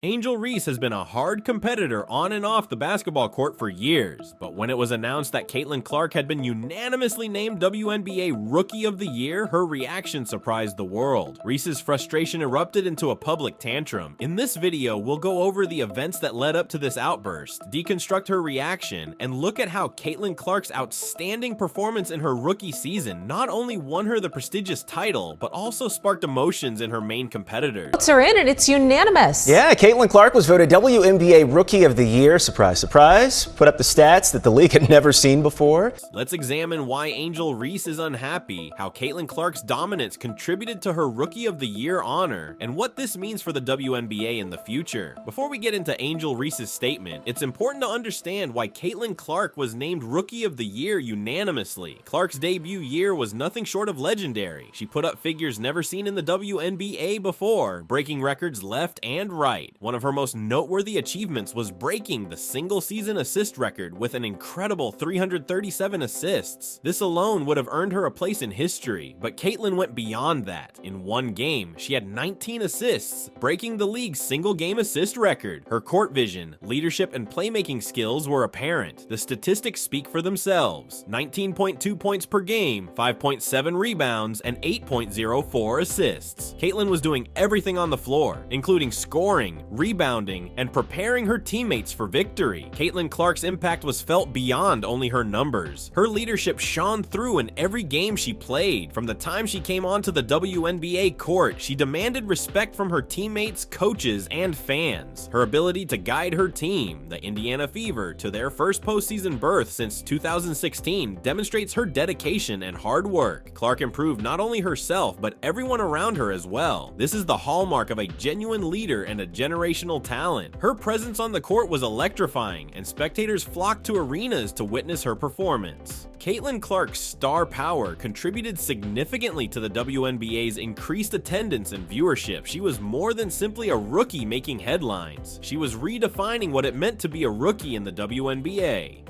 Angel Reese has been a hard competitor on and off the basketball court for years, but when it was announced that Caitlin Clark had been unanimously named WNBA Rookie of the Year, her reaction surprised the world. Reese's frustration erupted into a public tantrum. In this video, we'll go over the events that led up to this outburst, deconstruct her reaction, and look at how Caitlin Clark's outstanding performance in her rookie season not only won her the prestigious title, but also sparked emotions in her main competitors. Votes are in and it's unanimous. Yeah, Caitlin Clark was voted WNBA Rookie of the Year. Surprise, surprise. Put up the stats that the league had never seen before. Let's examine why Angel Reese is unhappy, how Caitlin Clark's dominance contributed to her Rookie of the Year honor, and what this means for the WNBA in the future. Before we get into Angel Reese's statement, it's important to understand why Caitlin Clark was named Rookie of the Year unanimously. Clark's debut year was nothing short of legendary. She put up figures never seen in the WNBA before, breaking records left and right. One of her most noteworthy achievements was breaking the single-season assist record with an incredible 337 assists. This alone would have earned her a place in history, but Caitlin went beyond that. In one game, she had 19 assists, breaking the league's single-game assist record. Her court vision, leadership, and playmaking skills were apparent. The statistics speak for themselves: 19.2 points per game, 5.7 rebounds, and 8.04 assists. Caitlin was doing everything on the floor, including scoring, rebounding, and preparing her teammates for victory. Caitlin Clark's impact was felt beyond only her numbers. Her leadership shone through in every game she played. From the time she came onto the WNBA court, she demanded respect from her teammates, coaches, and fans. Her ability to guide her team, the Indiana Fever, to their first postseason berth since 2016 demonstrates her dedication and hard work. Clark improved not only herself, but everyone around her as well. This is the hallmark of a genuine leader and a generational talent. Her presence on the court was electrifying, and spectators flocked to arenas to witness her performance. Caitlin Clark's star power contributed significantly to the WNBA's increased attendance and viewership. She was more than simply a rookie making headlines. She was redefining what it meant to be a rookie in the WNBA.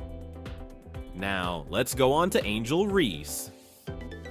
Now, let's go on to Angel Reese.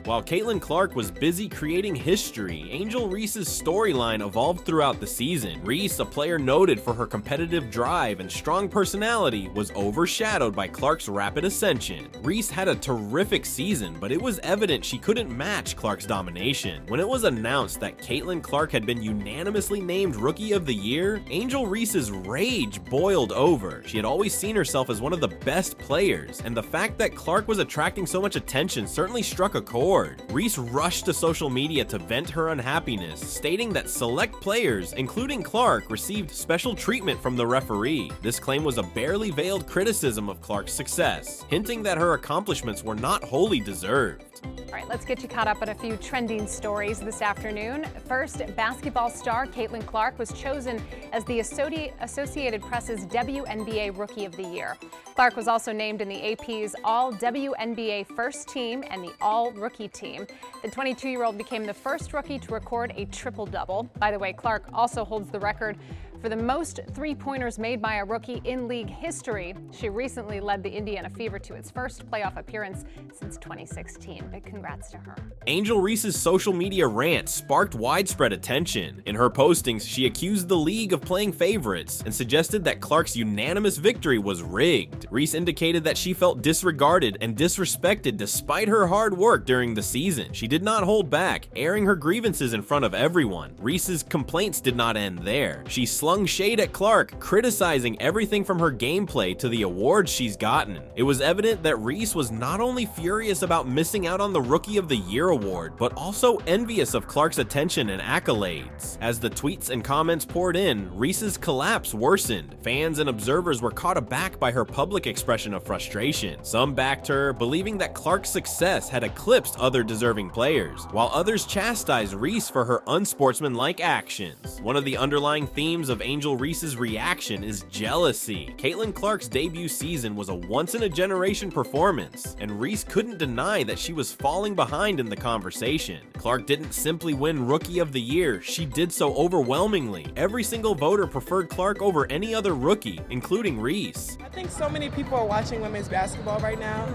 While Caitlin Clark was busy creating history, Angel Reese's storyline evolved throughout the season. Reese, a player noted for her competitive drive and strong personality, was overshadowed by Clark's rapid ascension. Reese had a terrific season, but it was evident she couldn't match Clark's domination. When it was announced that Caitlin Clark had been unanimously named Rookie of the Year, Angel Reese's rage boiled over. She had always seen herself as one of the best players, and the fact that Clark was attracting so much attention certainly struck a chord. Reese rushed to social media to vent her unhappiness, stating that select players, including Clark, received special treatment from the referee. This claim was a barely veiled criticism of Clark's success, hinting that her accomplishments were not wholly deserved. All right, let's get you caught up on a few trending stories this afternoon. First, basketball star Caitlin Clark was chosen as the Associated Press's WNBA Rookie of the Year. Clark was also named in the AP's All-WNBA First Team and the All-Rookie Team. The 22-year-old became the first rookie to record a triple-double. By the way, Clark also holds the record for the most three-pointers made by a rookie in league history. She recently led the Indiana Fever to its first playoff appearance since 2016. Big congrats to her. Angel Reese's social media rant sparked widespread attention. In her postings, she accused the league of playing favorites and suggested that Clark's unanimous victory was rigged. Reese indicated that she felt disregarded and disrespected despite her hard work during the season. She did not hold back, airing her grievances in front of everyone. Reese's complaints did not end there. She slung shade at Clark, criticizing everything from her gameplay to the awards she's gotten. It was evident that Reese was not only furious about missing out on the Rookie of the Year award, but also envious of Clark's attention and accolades. As the tweets and comments poured in, Reese's collapse worsened. Fans and observers were caught aback by her public expression of frustration. Some backed her, believing that Clark's success had eclipsed other deserving players, while others chastised Reese for her unsportsmanlike actions. One of the underlying themes of Angel Reese's reaction is jealousy. Caitlin Clark's debut season was a once-in-a-generation performance, and Reese couldn't deny that she was falling behind in the conversation. Clark didn't simply win Rookie of the Year, she did so overwhelmingly. Every single voter preferred Clark over any other rookie, including Reese. I think so many people are watching women's basketball right now.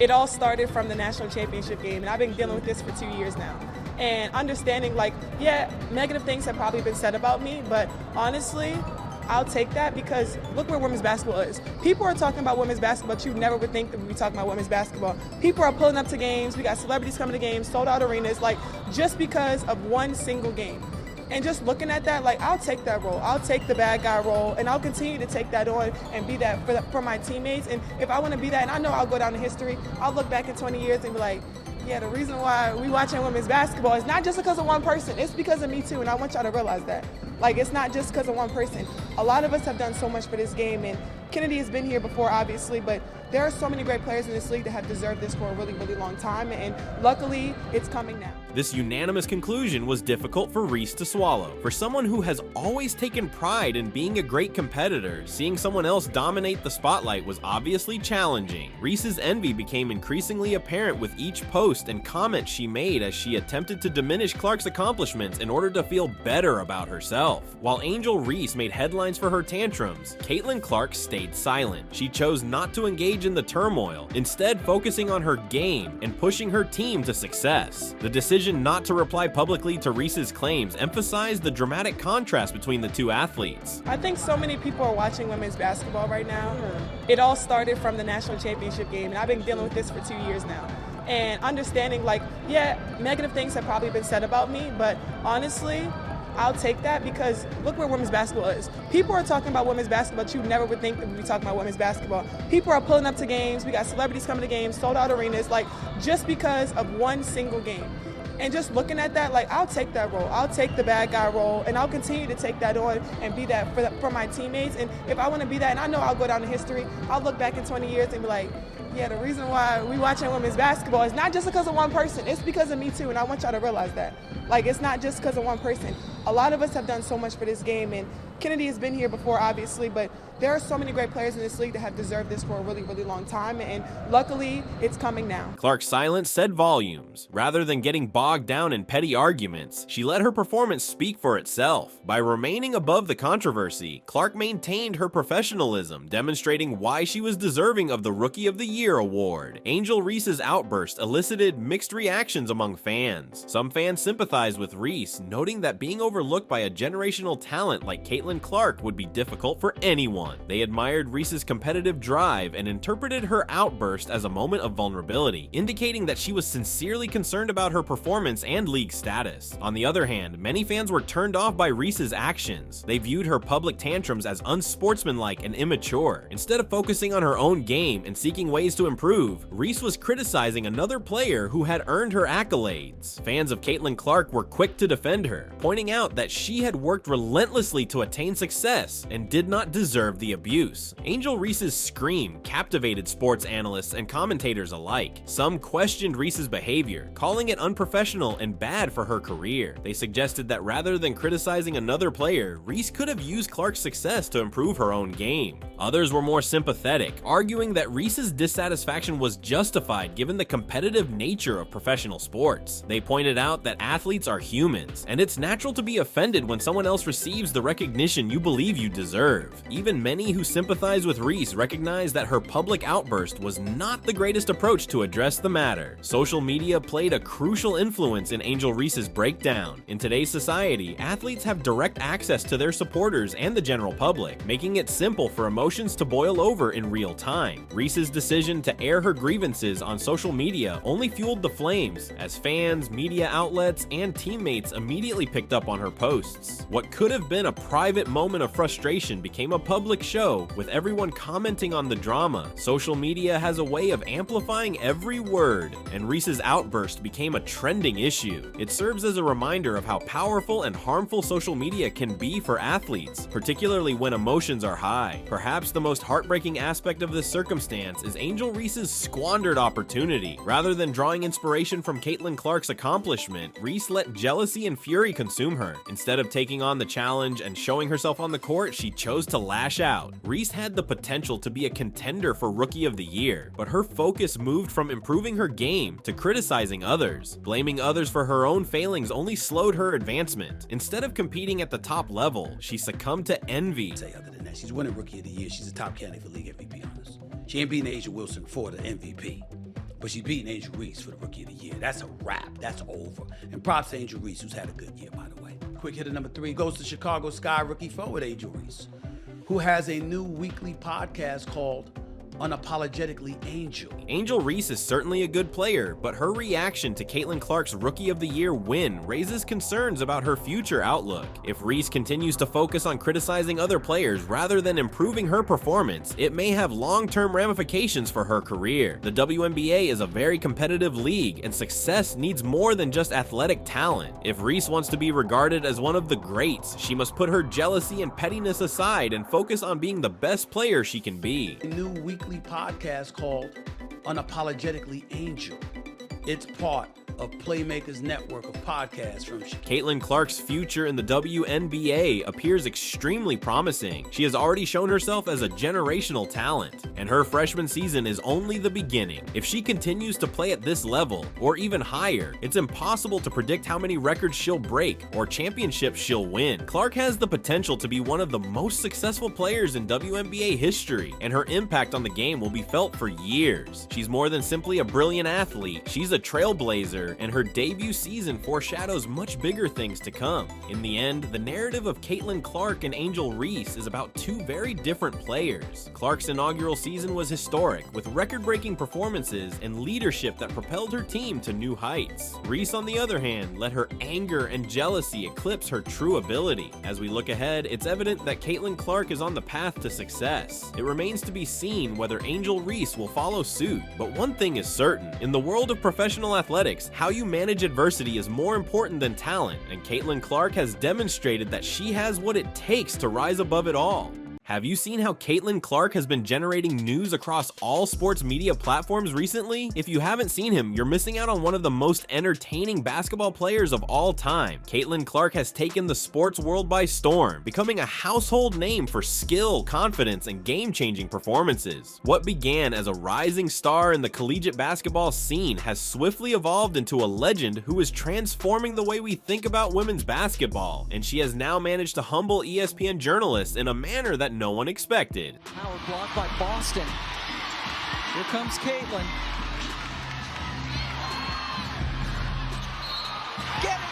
It all started from the national championship game, and I've been dealing with this for 2 years now. And understanding, like, yeah, negative things have probably been said about me, but honestly, I'll take that because look where women's basketball is. People are talking about women's basketball, but you never would think that we'd be talking about women's basketball. People are pulling up to games. We got celebrities coming to games, sold out arenas, like just because of one single game. And just looking at that, like, I'll take that role. I'll take the bad guy role, and I'll continue to take that on and be that for my teammates. And if I want to be that, and I know I'll go down in history, I'll look back in 20 years and be like, yeah, the reason why we watching women's basketball is not just because of one person. It's because of me too, and I want y'all to realize that. Like, it's not just because of one person. A lot of us have done so much for this game, and Kennedy has been here before, obviously, but there are so many great players in this league that have deserved this for a really, really long time, and luckily, it's coming now. This unanimous conclusion was difficult for Reese to swallow. For someone who has always taken pride in being a great competitor, seeing someone else dominate the spotlight was obviously challenging. Reese's envy became increasingly apparent with each post and comment she made as she attempted to diminish Clark's accomplishments in order to feel better about herself. While Angel Reese made headlines for her tantrums, Caitlin Clark stayed silent. She chose not to engage in the turmoil, instead focusing on her game and pushing her team to success. The decision not to reply publicly to Reese's claims emphasized the dramatic contrast between the two athletes. I think so many people are watching women's basketball right now. It all started from the national championship game, and I've been dealing with this for 2 years now. And understanding, like, yeah, negative things have probably been said about me, but honestly, I'll take that because look where women's basketball is. People are talking about women's basketball, but you never would think that we'd be talking about women's basketball. People are pulling up to games. We got celebrities coming to games, sold out arenas, like just because of one single game. And just looking at that, like, I'll take that role. I'll take the bad guy role, and I'll continue to take that on and be that for my teammates. And if I want to be that, and I know I'll go down in history, I'll look back in 20 years and be like, yeah, the reason why we watching women's basketball is not just because of one person. It's because of me too, and I want y'all to realize that. Like, it's not just because of one person. A lot of us have done so much for this game, and Kennedy has been here before, obviously, but there are so many great players in this league that have deserved this for a really, really long time, and luckily, it's coming now. Clark's silence said volumes. Rather than getting bogged down in petty arguments, she let her performance speak for itself. By remaining above the controversy, Clark maintained her professionalism, demonstrating why she was deserving of the Rookie of the Year award. Angel Reese's outburst elicited mixed reactions among fans. Some fans sympathized with Reese, noting that being overlooked by a generational talent like Caitlin Clark would be difficult for anyone. They admired Reese's competitive drive and interpreted her outburst as a moment of vulnerability, indicating that she was sincerely concerned about her performance and league status. On the other hand, many fans were turned off by Reese's actions. They viewed her public tantrums as unsportsmanlike and immature. Instead of focusing on her own game and seeking ways to improve, Reese was criticizing another player who had earned her accolades. Fans of Caitlin Clark were quick to defend her, pointing out that she had worked relentlessly to attain success and did not deserve the abuse. Angel Reese's scream captivated sports analysts and commentators alike. Some questioned Reese's behavior, calling it unprofessional and bad for her career. They suggested that rather than criticizing another player, Reese could have used Clark's success to improve her own game. Others were more sympathetic, arguing that Reese's dissatisfaction was justified given the competitive nature of professional sports. They pointed out that athletes are humans, and it's natural to be offended when someone else receives the recognition you believe you deserve. Even many who sympathize with Reese recognize that her public outburst was not the greatest approach to address the matter. Social media played a crucial influence in Angel Reese's breakdown. In today's society, athletes have direct access to their supporters and the general public, making it simple for emotions to boil over in real time. Reese's decision to air her grievances on social media only fueled the flames, as fans, media outlets, and teammates immediately picked up on her posts. What could have been a private moment of frustration became a public show, with everyone commenting on the drama. Social media has a way of amplifying every word, and Reese's outburst became a trending issue. It serves as a reminder of how powerful and harmful social media can be for athletes, particularly when emotions are high. Perhaps the most heartbreaking aspect of this circumstance is Angel Reese's squandered opportunity. Rather than drawing inspiration from Caitlin Clark's accomplishment, Reese let jealousy and fury consume her. Instead of taking on the challenge and showing herself on the court, she chose to lash out. Reese had the potential to be a contender for Rookie of the Year, but her focus moved from improving her game to criticizing others. Blaming others for her own failings only slowed her advancement. Instead of competing at the top level, she succumbed to envy. Other than that, she's winning Rookie of the Year. She's a top candidate for league MVP, honest. She ain't beating Asia Wilson for the MVP, but she's beating Angel Reese for the Rookie of the Year. That's a wrap. That's over. And props to Angel Reese, who's had a good year, by the way. Quick hitter number 3 goes to Chicago Sky rookie forward Angel Reese. who has a new weekly podcast called Unapologetically Angel. Angel Reese is certainly a good player, but her reaction to Caitlin Clark's Rookie of the Year win raises concerns about her future outlook. If Reese continues to focus on criticizing other players rather than improving her performance, it may have long-term ramifications for her career. The WNBA is a very competitive league, and success needs more than just athletic talent. If Reese wants to be regarded as one of the greats, she must put her jealousy and pettiness aside and focus on being the best player she can be. A new weekly podcast called Unapologetically Angel. It's part of Playmakers Network of podcasts from Chicago. Caitlin Clark's future in the WNBA appears extremely promising. She has already shown herself as a generational talent, and her freshman season is only the beginning. If she continues to play at this level, or even higher, it's impossible to predict how many records she'll break or championships she'll win. Clark has the potential to be one of the most successful players in WNBA history, and her impact on the game will be felt for years. She's more than simply a brilliant athlete. She's a trailblazer, and her debut season foreshadows much bigger things to come. In the end, the narrative of Caitlin Clark and Angel Reese is about two very different players. Clark's inaugural season was historic, with record-breaking performances and leadership that propelled her team to new heights. Reese, on the other hand, let her anger and jealousy eclipse her true ability. As we look ahead, it's evident that Caitlin Clark is on the path to success. It remains to be seen whether Angel Reese will follow suit, but one thing is certain: in the world of professional athletics, how you manage adversity is more important than talent, and Caitlin Clark has demonstrated that she has what it takes to rise above it all. Have you seen how Caitlin Clark has been generating news across all sports media platforms recently? If you haven't seen him, you're missing out on one of the most entertaining basketball players of all time. Caitlin Clark has taken the sports world by storm, becoming a household name for skill, confidence, and game-changing performances. What began as a rising star in the collegiate basketball scene has swiftly evolved into a legend who is transforming the way we think about women's basketball, and she has now managed to humble ESPN journalists in a manner that no one expected. Power block by Boston. Here comes Caitlin. Get it!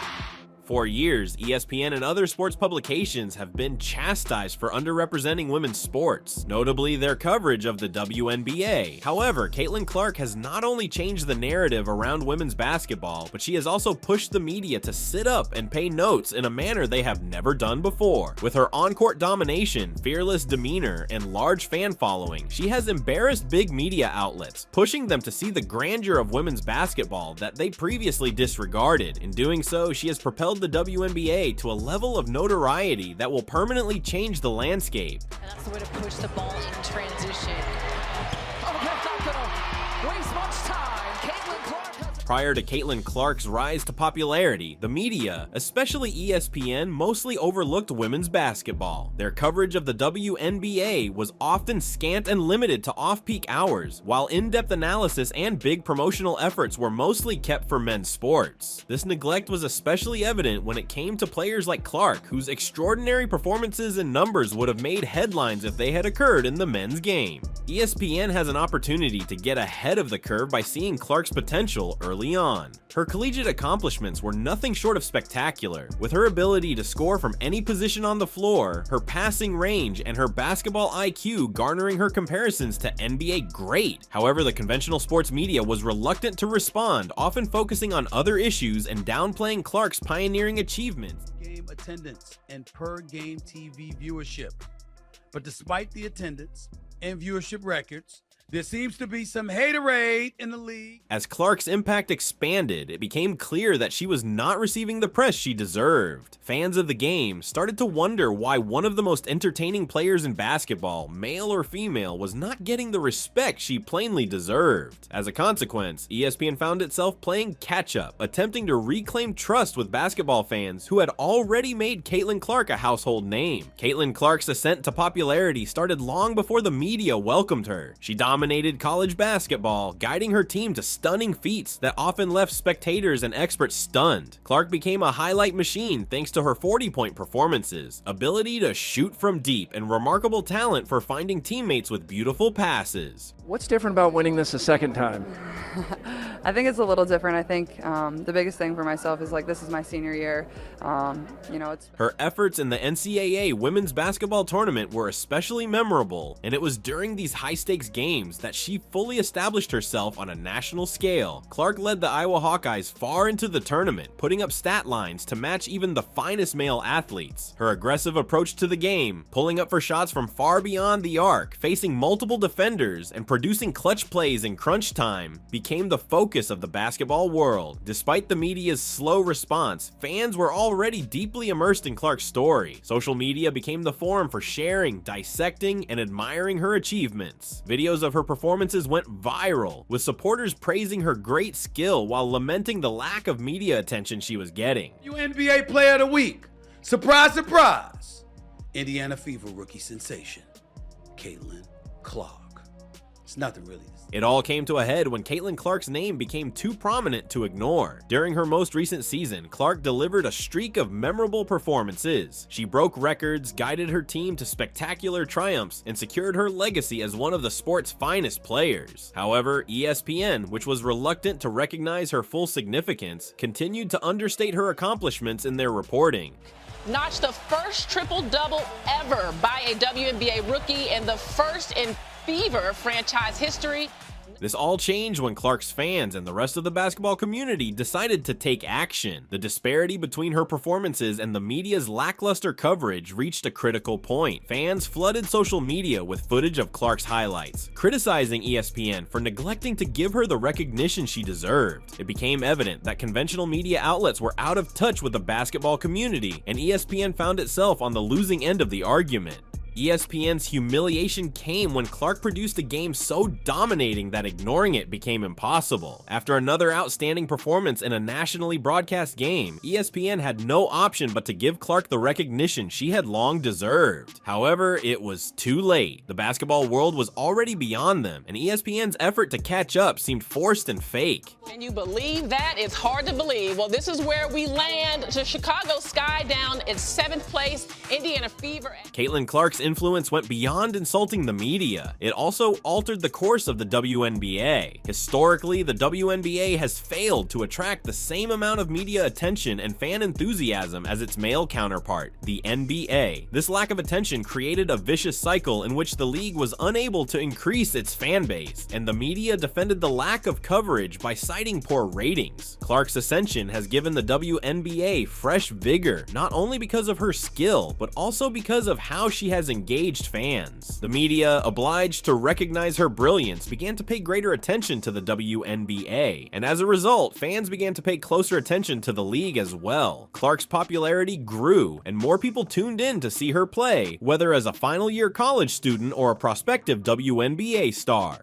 For years, ESPN and other sports publications have been chastised for underrepresenting women's sports, notably their coverage of the WNBA. However, Caitlin Clark has not only changed the narrative around women's basketball, but she has also pushed the media to sit up and pay notes in a manner they have never done before. With her on-court domination, fearless demeanor, and large fan following, she has embarrassed big media outlets, pushing them to see the grandeur of women's basketball that they previously disregarded. In doing so, she has propelled the WNBA to a level of notoriety that will permanently change the landscape. And that's the way to push the ball in transition. Oh, that's not gonna waste much time. Caitlin Clark has... Prior to Caitlin Clark's rise to popularity, the media, especially ESPN, mostly overlooked women's basketball. Their coverage of the WNBA was often scant and limited to off-peak hours, while in-depth analysis and big promotional efforts were mostly kept for men's sports. This neglect was especially evident when it came to players like Clark, whose extraordinary performances and numbers would have made headlines if they had occurred in the men's game. ESPN has an opportunity to get ahead of the curve by seeing Clark's potential early on. Her collegiate accomplishments were nothing short of spectacular, with her ability to score from any position on the floor, her passing range, and her basketball IQ garnering her comparisons to NBA great. However, the conventional sports media was reluctant to respond, often focusing on other issues and downplaying Clark's pioneering achievements. Game attendance and per game TV viewership. But despite the attendance and viewership records, there seems to be some haterade in the league. As Clark's impact expanded, it became clear that she was not receiving the press she deserved. Fans of the game started to wonder why one of the most entertaining players in basketball, male or female, was not getting the respect she plainly deserved. As a consequence, ESPN found itself playing catch-up, attempting to reclaim trust with basketball fans who had already made Caitlin Clark a household name. Caitlin Clark's ascent to popularity started long before the media welcomed her. She dominated college basketball, guiding her team to stunning feats that often left spectators and experts stunned. Clark became a highlight machine thanks to her 40-point performances, ability to shoot from deep, and remarkable talent for finding teammates with beautiful passes. What's different about winning this a second time? I think it's a little different. I think the biggest thing for myself is like, this is my senior year. You know, it's Her efforts in the NCAA women's basketball tournament were especially memorable, and it was during these high-stakes games that she fully established herself on a national scale. Clark led the Iowa Hawkeyes far into the tournament, putting up stat lines to match even the finest male athletes. Her aggressive approach to the game, pulling up for shots from far beyond the arc, facing multiple defenders, and producing clutch plays in crunch time, became the focus of the basketball world. Despite the media's slow response, fans were already deeply immersed in Clark's story. Social media became the forum for sharing, dissecting, and admiring her achievements. Videos of her performances went viral, with supporters praising her great skill while lamenting the lack of media attention she was getting. WNBA Player of the Week. Surprise, surprise. Indiana Fever rookie sensation, Caitlin Clark. It's nothing really. It all came to a head when Caitlin Clark's name became too prominent to ignore. During her most recent season, Clark delivered a streak of memorable performances. She broke records, guided her team to spectacular triumphs, and secured her legacy as one of the sport's finest players. However, ESPN, which was reluctant to recognize her full significance, continued to understate her accomplishments in their reporting. Notched the first triple-double ever by a WNBA rookie and the first in Fever franchise history. This all changed when Clark's fans and the rest of the basketball community decided to take action. The disparity between her performances and the media's lackluster coverage reached a critical point. Fans flooded social media with footage of Clark's highlights, criticizing ESPN for neglecting to give her the recognition she deserved. It became evident that conventional media outlets were out of touch with the basketball community, and ESPN found itself on the losing end of the argument. ESPN's humiliation came when Clark produced a game so dominating that ignoring it became impossible. After another outstanding performance in a nationally broadcast game, ESPN had no option but to give Clark the recognition she had long deserved. However, it was too late. The basketball world was already beyond them, and ESPN's effort to catch up seemed forced and fake. Can you believe that? It's hard to believe. Well, this is where we land. To Chicago Sky down in 7th place, Indiana Fever. Caitlin Clark's influence went beyond insulting the media. It also altered the course of the WNBA. Historically, the WNBA has failed to attract the same amount of media attention and fan enthusiasm as its male counterpart, the NBA. This lack of attention created a vicious cycle in which the league was unable to increase its fan base, and the media defended the lack of coverage by citing poor ratings. Clark's ascension has given the WNBA fresh vigor, not only because of her skill, but also because of how she has engaged fans. The media, obliged to recognize her brilliance, began to pay greater attention to the WNBA, and as a result, fans began to pay closer attention to the league as well. Clark's popularity grew, and more people tuned in to see her play, whether as a final-year college student or a prospective WNBA star.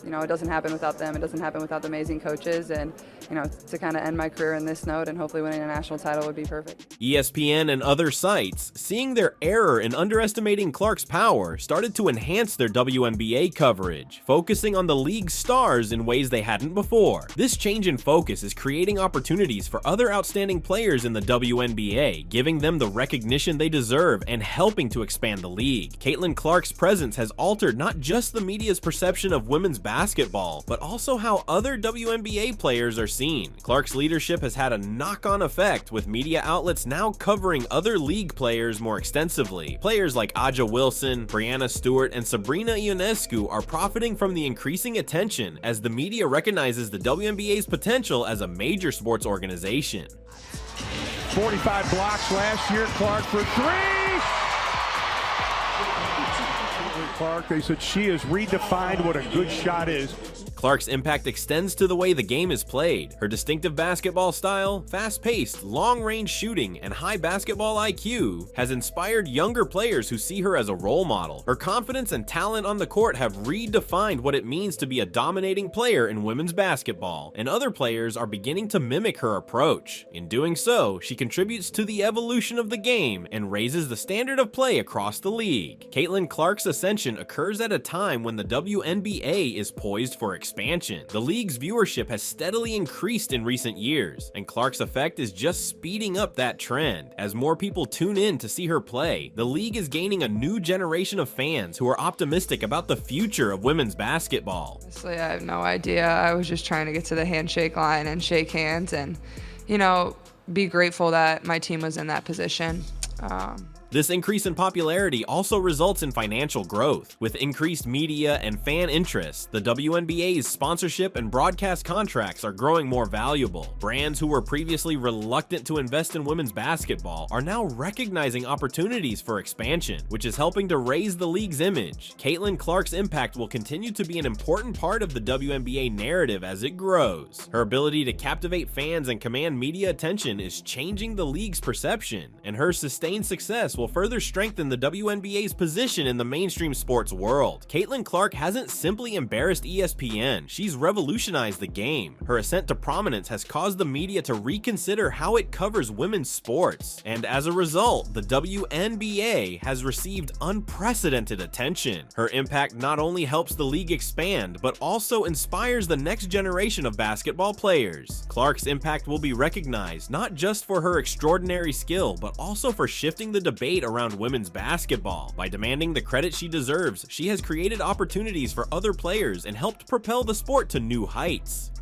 You know, it doesn't happen without them. It doesn't happen without the amazing coaches. And, you know, to kind of end my career in this note and hopefully winning a national title would be perfect. ESPN and other sites, seeing their error in underestimating Clark's power, started to enhance their WNBA coverage, focusing on the league's stars in ways they hadn't before. This change in focus is creating opportunities for other outstanding players in the WNBA, giving them the recognition they deserve and helping to expand the league. Caitlin Clark's presence has altered not just the media's perception of women's basketball, but also how other WNBA players are seen. Clark's leadership has had a knock-on effect, with media outlets now covering other league players more extensively. Players like Aja Wilson, Brianna Stewart, and Sabrina Ionescu are profiting from the increasing attention as the media recognizes the WNBA's potential as a major sports organization. 45 blocks last year. Clark for three. Clark, they said she has redefined what a good shot is. Clark's impact extends to the way the game is played. Her distinctive basketball style, fast-paced, long-range shooting, and high basketball IQ has inspired younger players who see her as a role model. Her confidence and talent on the court have redefined what it means to be a dominating player in women's basketball, and other players are beginning to mimic her approach. In doing so, she contributes to the evolution of the game and raises the standard of play across the league. Caitlin Clark's ascension occurs at a time when the WNBA is poised for expansion. expansion. The league's viewership has steadily increased in recent years, and Clark's effect is just speeding up that trend. As more people tune in to see her play, the league is gaining a new generation of fans who are optimistic about the future of women's basketball. Honestly, I have no idea. I was just trying to get to the handshake line and shake hands and, be grateful that my team was in that position. This increase in popularity also results in financial growth. With increased media and fan interest, the WNBA's sponsorship and broadcast contracts are growing more valuable. Brands who were previously reluctant to invest in women's basketball are now recognizing opportunities for expansion, which is helping to raise the league's image. Caitlin Clark's impact will continue to be an important part of the WNBA narrative as it grows. Her ability to captivate fans and command media attention is changing the league's perception, and her sustained success will further strengthen the WNBA's position in the mainstream sports world. Caitlin Clark hasn't simply embarrassed ESPN, she's revolutionized the game. Her ascent to prominence has caused the media to reconsider how it covers women's sports, and as a result, the WNBA has received unprecedented attention. Her impact not only helps the league expand, but also inspires the next generation of basketball players. Clark's impact will be recognized not just for her extraordinary skill, but also for shifting the debate around women's basketball. By demanding the credit she deserves, she has created opportunities for other players and helped propel the sport to new heights.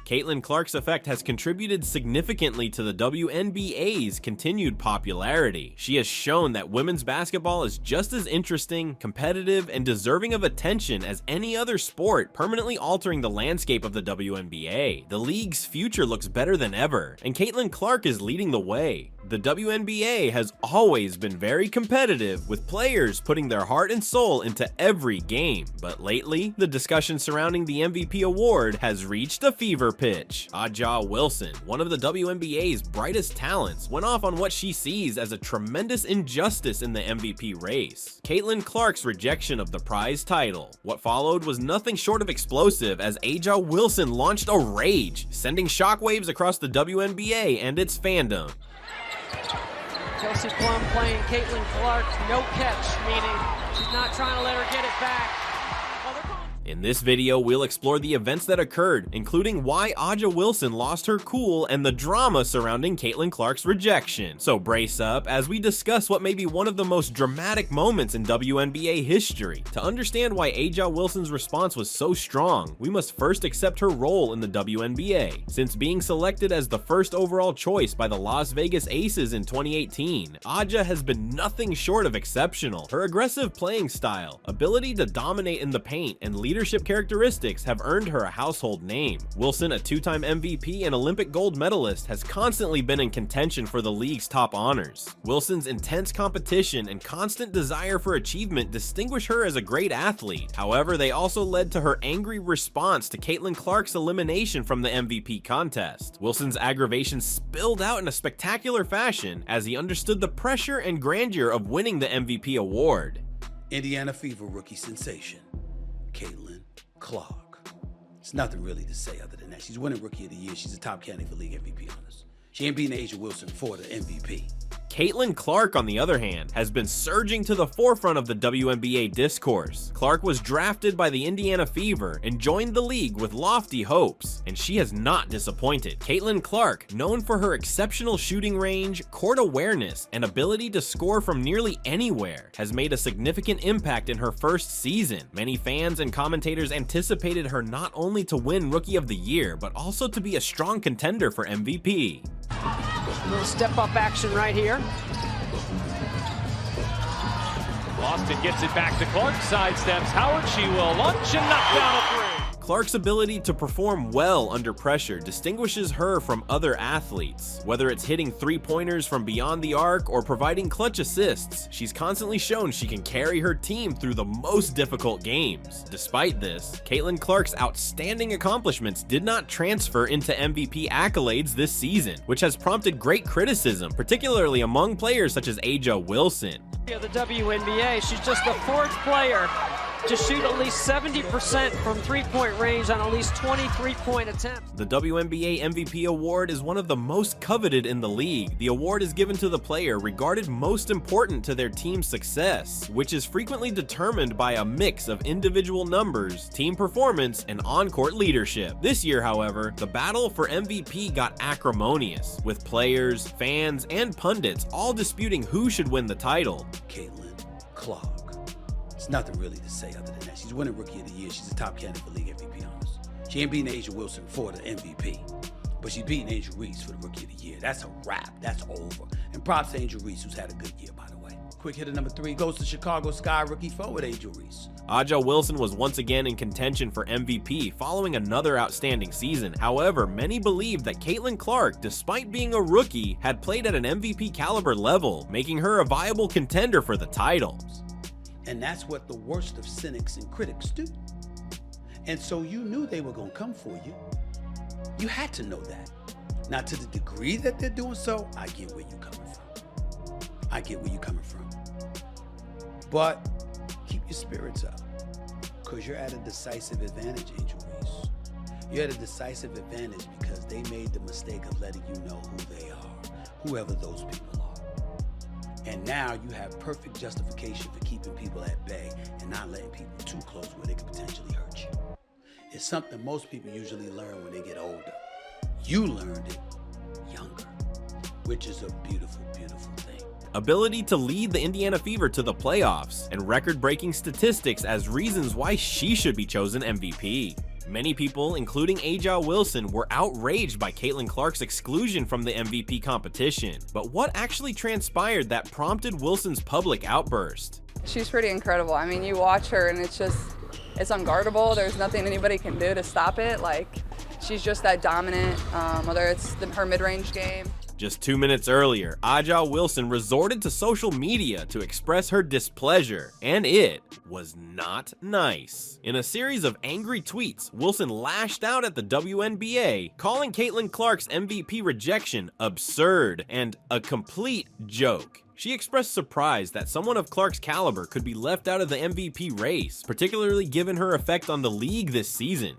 Caitlin Clark's effect has contributed significantly to the WNBA's continued popularity. She has shown that women's basketball is just as interesting, competitive, and deserving of attention as any other sport, permanently altering the landscape of the WNBA. The league's future looks better than ever, and Caitlin Clark is leading the way. The WNBA has always been very competitive, with players putting their heart and soul into every game. But lately, the discussion surrounding the MVP award has reached a fever pitch. A'ja Wilson, one of the WNBA's brightest talents, went off on what she sees as a tremendous injustice in the MVP race: Caitlin Clark's rejection of the prize title. What followed was nothing short of explosive, as A'ja Wilson launched a rage, sending shockwaves across the WNBA and its fandom. Kelsey Plum playing Caitlin Clark, no catch, meaning she's not trying to let her get it back. In this video, we'll explore the events that occurred, including why A'ja Wilson lost her cool and the drama surrounding Caitlin Clark's rejection. So brace up as we discuss what may be one of the most dramatic moments in WNBA history. To understand why A'ja Wilson's response was so strong, we must first accept her role in the WNBA. Since being selected as the first overall choice by the Las Vegas Aces in 2018, A'ja has been nothing short of exceptional. Her aggressive playing style, ability to dominate in the paint, and leadership characteristics have earned her a household name. Wilson, a two-time MVP and Olympic gold medalist, has constantly been in contention for the league's top honors. Wilson's intense competition and constant desire for achievement distinguish her as a great athlete. However, they also led to her angry response to Caitlin Clark's elimination from the MVP contest. Wilson's aggravation spilled out in a spectacular fashion as he understood the pressure and grandeur of winning the MVP award. Indiana Fever rookie sensation, Caitlin Clark. It's nothing really to say other than that. She's winning Rookie of the Year. She's a top candidate for league MVP honors. She ain't beating A'ja Wilson for the MVP. Caitlin Clark, on the other hand, has been surging to the forefront of the WNBA discourse. Clark was drafted by the Indiana Fever and joined the league with lofty hopes, and she has not disappointed. Caitlin Clark, known for her exceptional shooting range, court awareness, and ability to score from nearly anywhere, has made a significant impact in her first season. Many fans and commentators anticipated her not only to win Rookie of the Year, but also to be a strong contender for MVP. A little step-up action right here. Boston gets it back to Clark, sidesteps Howard, she will launch and knock down a three. Clark's ability to perform well under pressure distinguishes her from other athletes. Whether it's hitting three-pointers from beyond the arc or providing clutch assists, she's constantly shown she can carry her team through the most difficult games. Despite this, Caitlin Clark's outstanding accomplishments did not transfer into MVP accolades this season, which has prompted great criticism, particularly among players such as A'ja Wilson. The WNBA, she's just the fourth player to shoot at least 70% from three-point range on at least 20 three-point attempts. The WNBA MVP award is one of the most coveted in the league. The award is given to the player regarded most important to their team's success, which is frequently determined by a mix of individual numbers, team performance, and on-court leadership. This year, however, the battle for MVP got acrimonious, with players, fans, and pundits all disputing who should win the title. Caitlin Clark. It's nothing really to say other than that. She's winning Rookie of the Year. She's a top candidate for league MVP honors. She ain't beating Asia Wilson for the MVP, but she's beating Angel Reese for the Rookie of the Year. That's a wrap. That's over. And props to Angel Reese, who's had a good year, by the way. Quick hitter number 3 goes to Chicago Sky rookie forward Angel Reese. Aja Wilson was once again in contention for MVP following another outstanding season. However, many believed that Caitlin Clark, despite being a rookie, had played at an MVP caliber level, making her a viable contender for the title. And that's what the worst of cynics and critics do. And so you knew they were going to come for you. You had to know that. Now, to the degree that they're doing so, I get where you're coming from. I get where you're coming from. But keep your spirits up, because you're at a decisive advantage, Angel Reese. You're at a decisive advantage because they made the mistake of letting you know who they are, whoever those people are. And now you have perfect justification for keeping people at bay and not letting people too close where they could potentially hurt you. It's something most people usually learn when they get older. You learned it younger, which is a beautiful, beautiful thing. Ability to lead the Indiana Fever to the playoffs, and record-breaking statistics as reasons why she should be chosen MVP. Many people, including Aja Wilson, were outraged by Caitlin Clark's exclusion from the MVP competition. But what actually transpired that prompted Wilson's public outburst? She's pretty incredible. I mean, you watch her and it's unguardable. There's nothing anybody can do to stop it. Like, she's just that dominant, whether it's her mid-range game. Just 2 minutes earlier, Aja Wilson resorted to social media to express her displeasure, and it was not nice. In a series of angry tweets, Wilson lashed out at the WNBA, calling Caitlin Clark's MVP rejection absurd and a complete joke. She expressed surprise that someone of Clark's caliber could be left out of the MVP race, particularly given her effect on the league this season.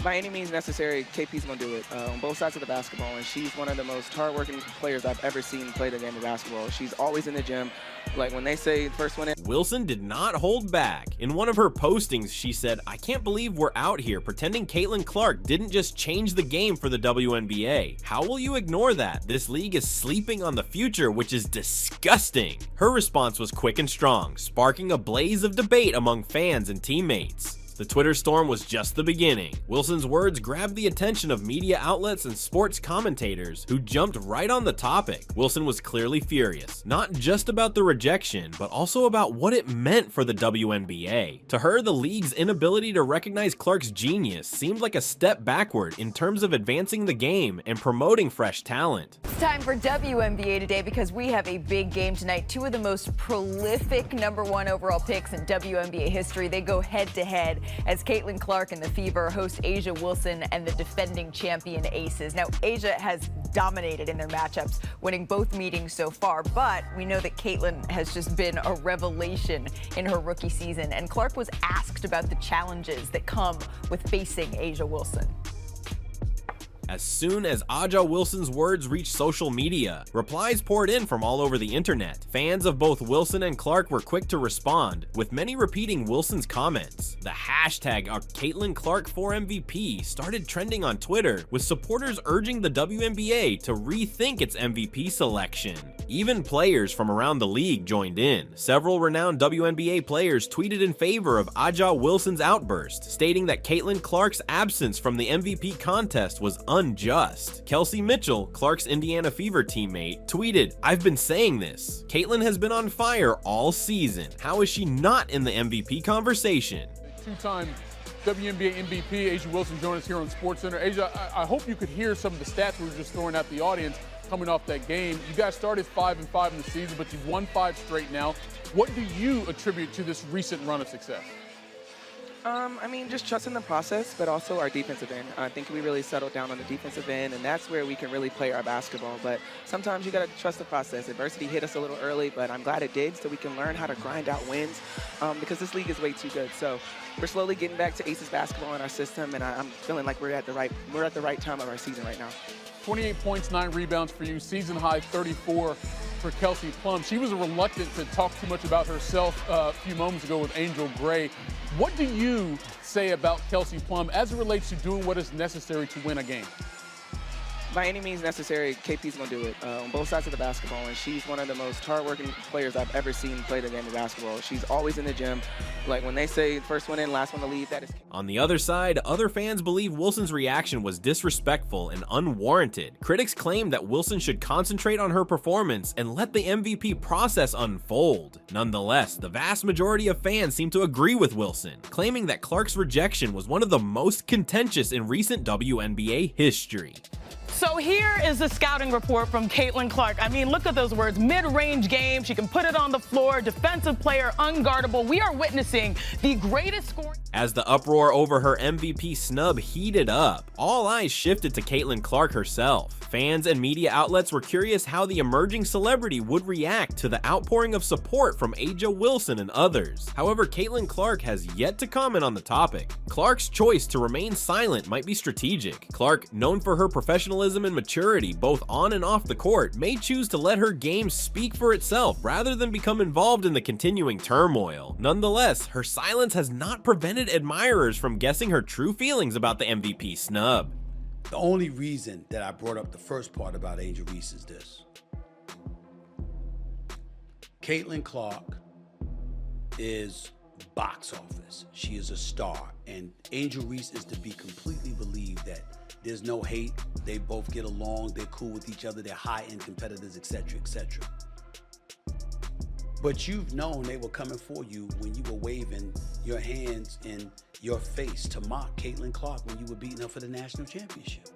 By any means necessary, KP's going to do it on both sides of the basketball, and she's one of the most hardworking players I've ever seen play the game of basketball. She's always in the gym. Like, when they say first one in. Wilson did not hold back. In one of her postings, she said, "I can't believe we're out here pretending Caitlin Clark didn't just change the game for the WNBA. How will you ignore that? This league is sleeping on the future, which is disgusting." Her response was quick and strong, sparking a blaze of debate among fans and teammates. The Twitter storm was just the beginning. Wilson's words grabbed the attention of media outlets and sports commentators, who jumped right on the topic. Wilson was clearly furious, not just about the rejection, but also about what it meant for the WNBA. To her, the league's inability to recognize Clark's genius seemed like a step backward in terms of advancing the game and promoting fresh talent. It's time for WNBA today because we have a big game tonight. Two of the most prolific #1 overall picks in WNBA history. They go head to head as Caitlin Clark and the Fever host Aja Wilson and the defending champion Aces. Now, Aja has dominated in their matchups, winning both meetings so far, but we know that Caitlin has just been a revelation in her rookie season, and Clark was asked about the challenges that come with facing Aja Wilson. As soon as Aja Wilson's words reached social media, replies poured in from all over the internet. Fans of both Wilson and Clark were quick to respond, with many repeating Wilson's comments. The hashtag Caitlin Clark for MVP started trending on Twitter, with supporters urging the WNBA to rethink its MVP selection. Even players from around the league joined in. Several renowned WNBA players tweeted in favor of Aja Wilson's outburst, stating that Caitlin Clark's absence from the MVP contest was unjust. Kelsey Mitchell, Clark's Indiana Fever teammate, tweeted, "I've been saying this. Caitlin has been on fire all season. How is she not in the MVP conversation?" Two-time WNBA MVP Aja Wilson joined us here on SportsCenter. Aja, I hope you could hear some of the stats we were just throwing at the audience coming off that game. You guys started 5-5 in the season, but you've won 5 straight now. What do you attribute to this recent run of success? I mean, just trusting the process, but also our defensive end. I think we really settled down on the defensive end, and that's where we can really play our basketball. But sometimes you got to trust the process. Adversity hit us a little early, but I'm glad it did, so we can learn how to grind out wins because this league is way too good. So we're slowly getting back to Aces basketball in our system, and I'm feeling like we're at the right time of our season right now. 28 points, 9 rebounds for you, season high 34 for Kelsey Plum. She was reluctant to talk too much about herself a few moments ago with Angel Gray. What do you say about Kelsey Plum as it relates to doing what is necessary to win a game? By any means necessary, KP's going to do it on both sides of the basketball, and she's one of the most hardworking players I've ever seen play the game of basketball. She's always in the gym. Like when they say first one in, last one to leave, that is... On the other side, other fans believe Wilson's reaction was disrespectful and unwarranted. Critics claim that Wilson should concentrate on her performance and let the MVP process unfold. Nonetheless, the vast majority of fans seem to agree with Wilson, claiming that Clark's rejection was one of the most contentious in recent WNBA history. So here is the scouting report from Caitlin Clark. I mean, look at those words. Mid-range game. She can put it on the floor. Defensive player, unguardable. We are witnessing the greatest scoring. As the uproar over her MVP snub heated up, all eyes shifted to Caitlin Clark herself. Fans and media outlets were curious how the emerging celebrity would react to the outpouring of support from A'ja Wilson and others. However, Caitlin Clark has yet to comment on the topic. Clark's choice to remain silent might be strategic. Clark, known for her professionalism and maturity both on and off the court, may choose to let her game speak for itself rather than become involved in the continuing turmoil. Nonetheless, her silence has not prevented admirers from guessing her true feelings about the MVP snub. The only reason that I brought up the first part about Angel Reese is this. Caitlin Clark is box office. She is a star, and Angel Reese is to be completely believed that there's no hate. They both get along. They're cool with each other. They're high-end competitors, etc., etc. But you've known they were coming for you when you were waving your hands in your face to mock Caitlin Clark when you were beating her for the national championship.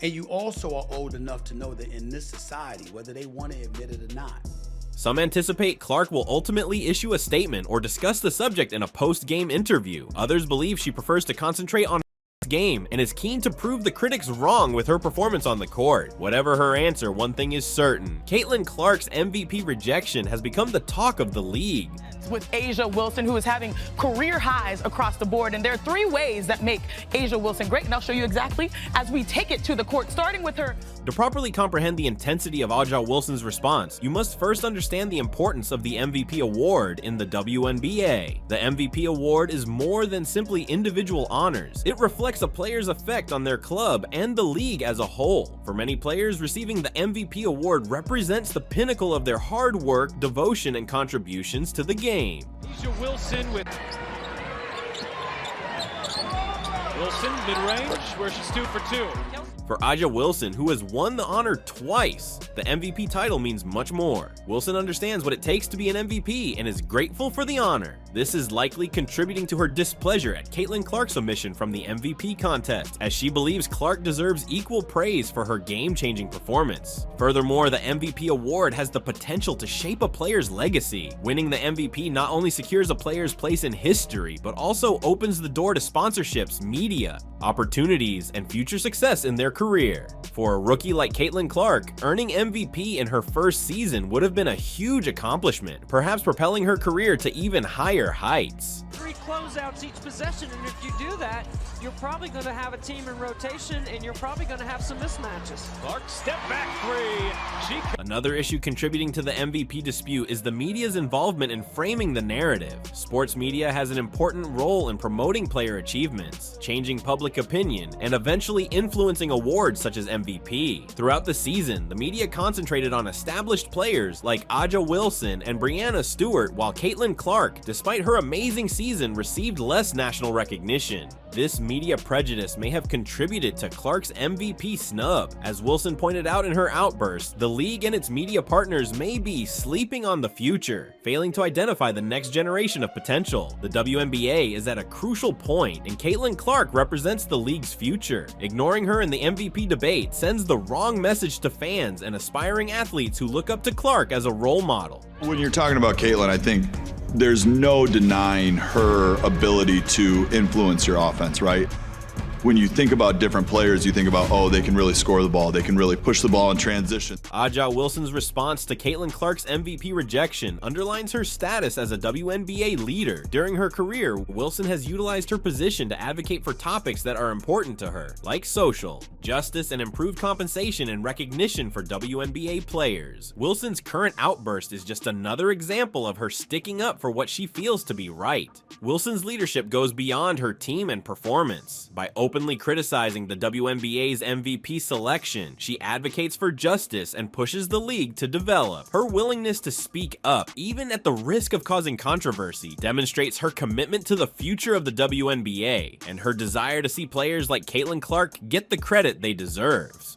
And you also are old enough to know that in this society, whether they want to admit it or not, some anticipate Clark will ultimately issue a statement or discuss the subject in a post-game interview. Others believe she prefers to concentrate on game and is keen to prove the critics wrong with her performance on the court. Whatever her answer, one thing is certain. Caitlin Clark's MVP rejection has become the talk of the league. With A'ja Wilson, who is having career highs across the board. And there are 3 ways that make A'ja Wilson great, and I'll show you exactly as we take it to the court, starting with her. To properly comprehend the intensity of A'ja Wilson's response, you must first understand the importance of the MVP award in the WNBA. The MVP award is more than simply individual honors. It reflects a player's effect on their club and the league as a whole. For many players, receiving the MVP award represents the pinnacle of their hard work, devotion, and contributions to the game. A'ja Wilson with Wilson mid-range, where she's 2 for 2. For A'ja Wilson, who has won the honor twice, the MVP title means much more. Wilson understands what it takes to be an MVP and is grateful for the honor. This is likely contributing to her displeasure at Caitlin Clark's omission from the MVP contest, as she believes Clark deserves equal praise for her game-changing performance. Furthermore, the MVP award has the potential to shape a player's legacy. Winning the MVP not only secures a player's place in history, but also opens the door to sponsorships, media, opportunities, and future success in their career. For a rookie like Caitlin Clark, earning MVP in her first season would have been a huge accomplishment, perhaps propelling her career to even higher heights. 3 closeouts each possession, and if you do that, you're probably going to have a team in rotation, and you're probably going to have some mismatches. Clark, step back 3. Another issue contributing to the MVP dispute is the media's involvement in framing the narrative. Sports media has an important role in promoting player achievements, changing public opinion, and eventually influencing awards such as MVP. Throughout the season, the media concentrated on established players like A'ja Wilson and Breanna Stewart, while Caitlin Clark, despite her amazing season, received less national recognition. This media prejudice may have contributed to Clark's MVP snub. As Wilson pointed out in her outburst, the league and its media partners may be sleeping on the future, failing to identify the next generation of potential. The WNBA is at a crucial point, and Caitlin Clark represents the league's future. Ignoring her in the MVP debate sends the wrong message to fans and aspiring athletes who look up to Clark as a role model. When you're talking about Caitlin, I think there's no denying her ability to influence your offense, right? When you think about different players, you think about, oh, they can really score the ball. They can really push the ball in transition. A'ja Wilson's response to Caitlin Clark's MVP rejection underlines her status as a WNBA leader. During her career, Wilson has utilized her position to advocate for topics that are important to her, like social, justice, and improved compensation and recognition for WNBA players. Wilson's current outburst is just another example of her sticking up for what she feels to be right. Wilson's leadership goes beyond her team and performance. By openly criticizing the WNBA's MVP selection, she advocates for justice and pushes the league to develop. Her willingness to speak up, even at the risk of causing controversy, demonstrates her commitment to the future of the WNBA and her desire to see players like Caitlin Clark get the credit they deserve.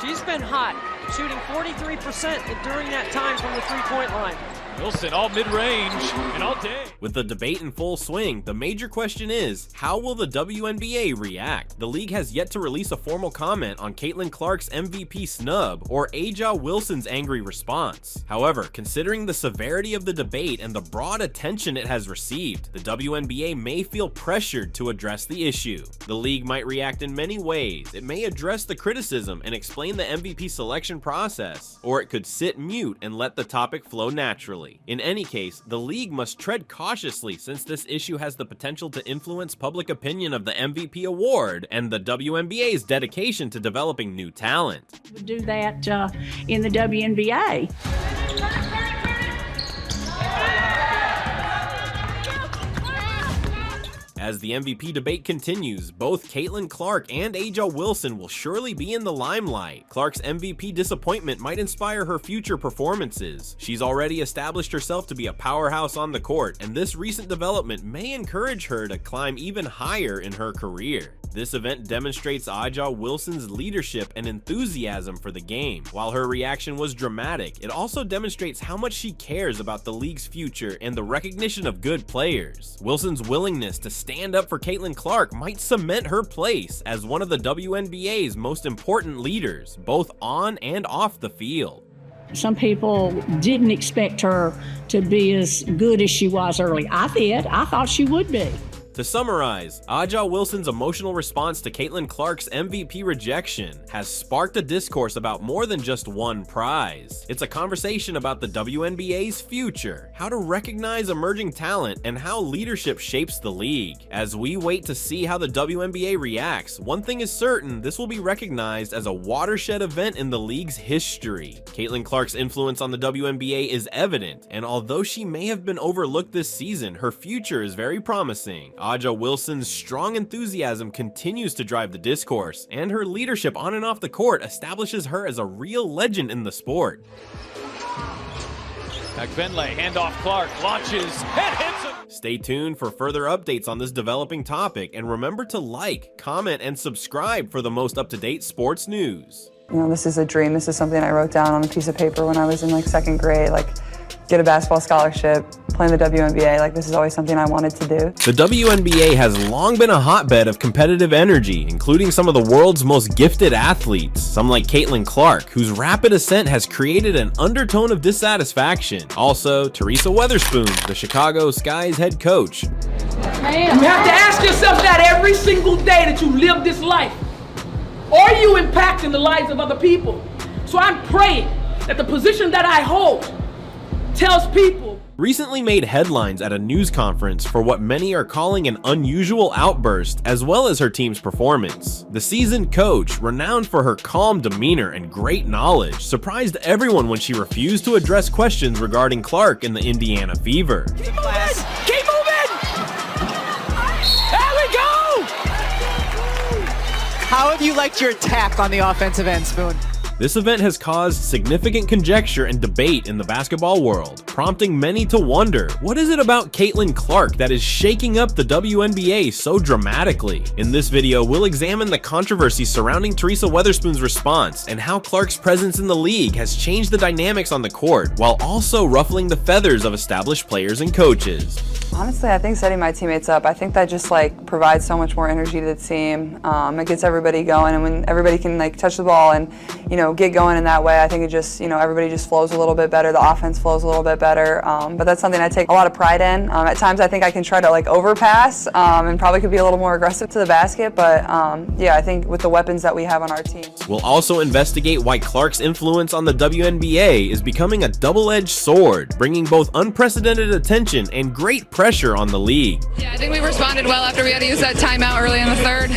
She's been hot, shooting 43% during that time from the three-point line. Wilson all mid-range and all day. With the debate in full swing, the major question is, how will the WNBA react? The league has yet to release a formal comment on Caitlin Clark's MVP snub or A'ja Wilson's angry response. However, considering the severity of the debate and the broad attention it has received, the WNBA may feel pressured to address the issue. The league might react in many ways. It may address the criticism and explain the MVP selection process, or it could sit mute and let the topic flow naturally. In any case, the league must tread cautiously since this issue has the potential to influence public opinion of the MVP award and the WNBA's dedication to developing new talent. We do that in the WNBA. As the MVP debate continues, both Caitlin Clark and A'ja Wilson will surely be in the limelight. Clark's MVP disappointment might inspire her future performances. She's already established herself to be a powerhouse on the court, and this recent development may encourage her to climb even higher in her career. This event demonstrates A'ja Wilson's leadership and enthusiasm for the game. While her reaction was dramatic, it also demonstrates how much she cares about the league's future and the recognition of good players. Wilson's willingness to stand up for Caitlin Clark might cement her place as one of the WNBA's most important leaders, both on and off the field. Some people didn't expect her to be as good as she was early. I did. I thought she would be. To summarize, A'ja Wilson's emotional response to Caitlin Clark's MVP rejection has sparked a discourse about more than just one prize. It's a conversation about the WNBA's future, how to recognize emerging talent, and how leadership shapes the league. As we wait to see how the WNBA reacts, one thing is certain: this will be recognized as a watershed event in the league's history. Caitlin Clark's influence on the WNBA is evident, and although she may have been overlooked this season, her future is very promising. A'ja Wilson's strong enthusiasm continues to drive the discourse, and her leadership on and off the court establishes her as a real legend in the sport. McFinlay, handoff Clark, launches, and hits him. Stay tuned for further updates on this developing topic, and remember to like, comment, and subscribe for the most up-to-date sports news. You know, this is a dream. This is something I wrote down on a piece of paper when I was in second grade. Get a basketball scholarship, play in the WNBA. This is always something I wanted to do. The WNBA has long been a hotbed of competitive energy, including some of the world's most gifted athletes, some like Caitlin Clark, whose rapid ascent has created an undertone of dissatisfaction. Also, Teresa Weatherspoon, the Chicago Sky's head coach. You have to ask yourself that every single day that you live this life. Are you impacting the lives of other people? So I'm praying that the position that I hold tells people. Recently made headlines at a news conference for what many are calling an unusual outburst, as well as her team's performance. The seasoned coach, renowned for her calm demeanor and great knowledge, surprised everyone when she refused to address questions regarding Clark and the Indiana Fever. Keep moving! Keep moving! There we go! How have you liked your attack on the offensive end, Spoon? This event has caused significant conjecture and debate in the basketball world, prompting many to wonder, what is it about Caitlin Clark that is shaking up the WNBA so dramatically? In this video, we'll examine the controversy surrounding Teresa Weatherspoon's response and how Clark's presence in the league has changed the dynamics on the court, while also ruffling the feathers of established players and coaches. Honestly, I think setting my teammates up, I think that just provides so much more energy to the team. It gets everybody going, and when everybody can touch the ball and get going in that way. I think it just, everybody just flows a little bit better. The offense flows a little bit better. But that's something I take a lot of pride in. At times I think I can try to overpass and probably could be a little more aggressive to the basket. But yeah, I think with the weapons that we have on our team. We'll also investigate why Clark's influence on the WNBA is becoming a double-edged sword, bringing both unprecedented attention and great pressure on the league. Yeah, I think we responded well after we had to use that timeout early in the third.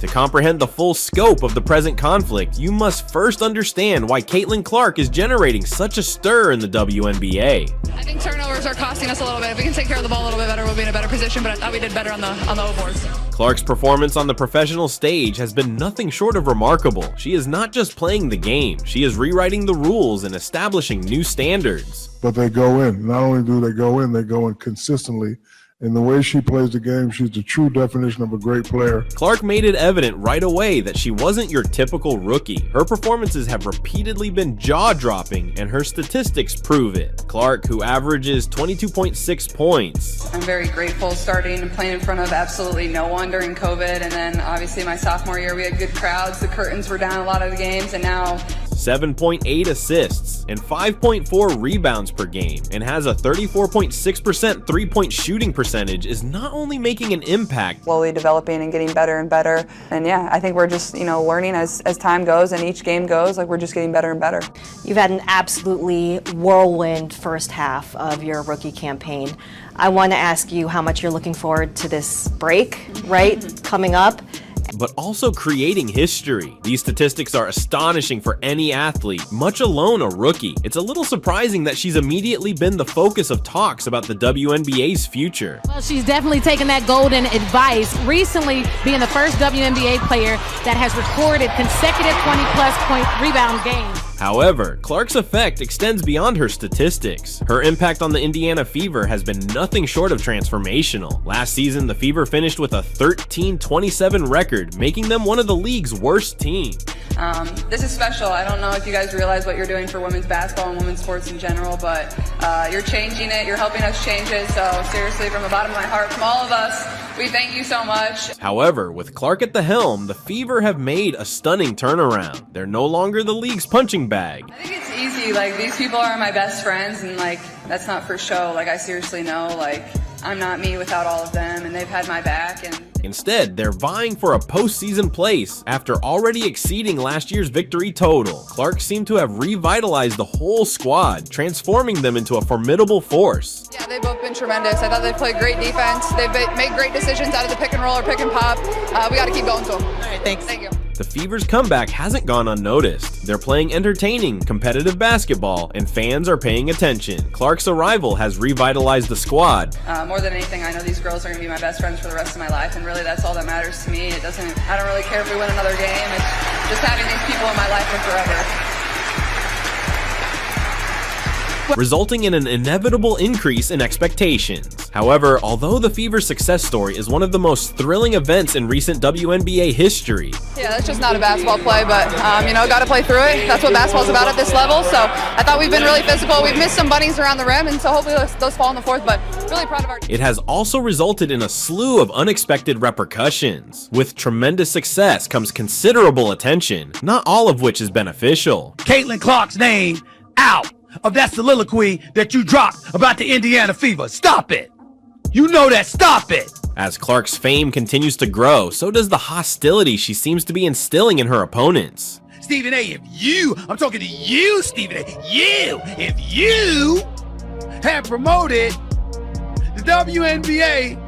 To comprehend the full scope of the present conflict, you must first understand why Caitlin Clark is generating such a stir in the WNBA. I think turnovers are costing us a little bit. If we can take care of the ball a little bit better, we'll be in a better position, but I thought we did better on the O boards. Clark's performance on the professional stage has been nothing short of remarkable. She is not just playing the game, she is rewriting the rules and establishing new standards. But they go in. Not only do they go in consistently. And the way she plays the game, she's the true definition of a great player. Clark made it evident right away that she wasn't your typical rookie. Her performances have repeatedly been jaw-dropping, and her statistics prove it. Clark, who averages 22.6 points. I'm very grateful starting and playing in front of absolutely no one during COVID, and then obviously my sophomore year we had good crowds, the curtains were down a lot of the games, and now 7.8 assists and 5.4 rebounds per game, and has a 34.6% three-point shooting percentage, is not only making an impact, slowly developing and getting better and better. And yeah, I think we're just, learning as time goes and each game goes, we're just getting better and better. You've had an absolutely whirlwind first half of your rookie campaign. I want to ask you how much you're looking forward to this break, right, coming up, but also creating history. These statistics are astonishing for any athlete, much alone a rookie. It's a little surprising that she's immediately been the focus of talks about the WNBA's future. Well, she's definitely taken that golden advice, recently being the first WNBA player that has recorded consecutive 20-plus point rebound games. However, Clark's effect extends beyond her statistics. Her impact on the Indiana Fever has been nothing short of transformational. Last season, the Fever finished with a 13-27 record, making them one of the league's worst teams. This is special. I don't know if you guys realize what you're doing for women's basketball and women's sports in general, but you're changing it. You're helping us change it. So seriously, from the bottom of my heart, from all of us, we thank you so much. However, with Clark at the helm, the Fever have made a stunning turnaround. They're no longer the league's punching bag. I think it's easy. These people are my best friends, and that's not for show. I seriously know, I'm not me without all of them, and they've had my back. And instead, they're vying for a postseason place after already exceeding last year's victory total. Clark seemed to have revitalized the whole squad, transforming them into a formidable force. Yeah, they've both been tremendous. I thought they played great defense. They've made great decisions out of the pick and roll or pick and pop. We got to keep going to them. All right, thanks. Thank you. The Fever's comeback hasn't gone unnoticed. They're playing entertaining, competitive basketball, and fans are paying attention. Clark's arrival has revitalized the squad. More than anything, I know these girls are going to be my best friends for the rest of my life, and really that's all that matters to me. I don't really care if we win another game. It's just having these people in my life for forever. Resulting in an inevitable increase in expectations. However, although the Fever's success story is one of the most thrilling events in recent WNBA history. Yeah, that's just not a basketball play, but got to play through it. That's what basketball's about at this level. So I thought we've been really physical. We've missed some bunnies around the rim, and so hopefully those fall in the fourth, but really proud of our team. It has also resulted in a slew of unexpected repercussions. With tremendous success comes considerable attention, not all of which is beneficial. Caitlin Clark's name out of that soliloquy that you dropped about the Indiana Fever. Stop it. You know that. Stop it. As Clark's fame continues to grow, so does the hostility she seems to be instilling in her opponents. Stephen A., I'm talking to you, Stephen A., if you had promoted the WNBA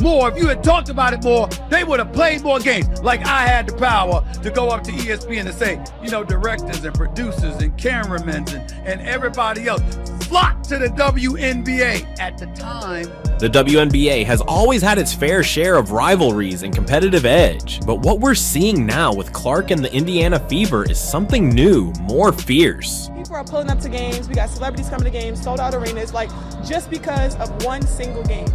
more, if you had talked about it more, they would have played more games. Like I had the power to go up to ESPN and say, directors and producers and cameramen and everybody else flock to the WNBA. At the time, the WNBA has always had its fair share of rivalries and competitive edge, but what we're seeing now with Clark and the Indiana Fever is something new, more fierce. People are pulling up to games. We got celebrities coming to games, sold out arenas, just because of one single game.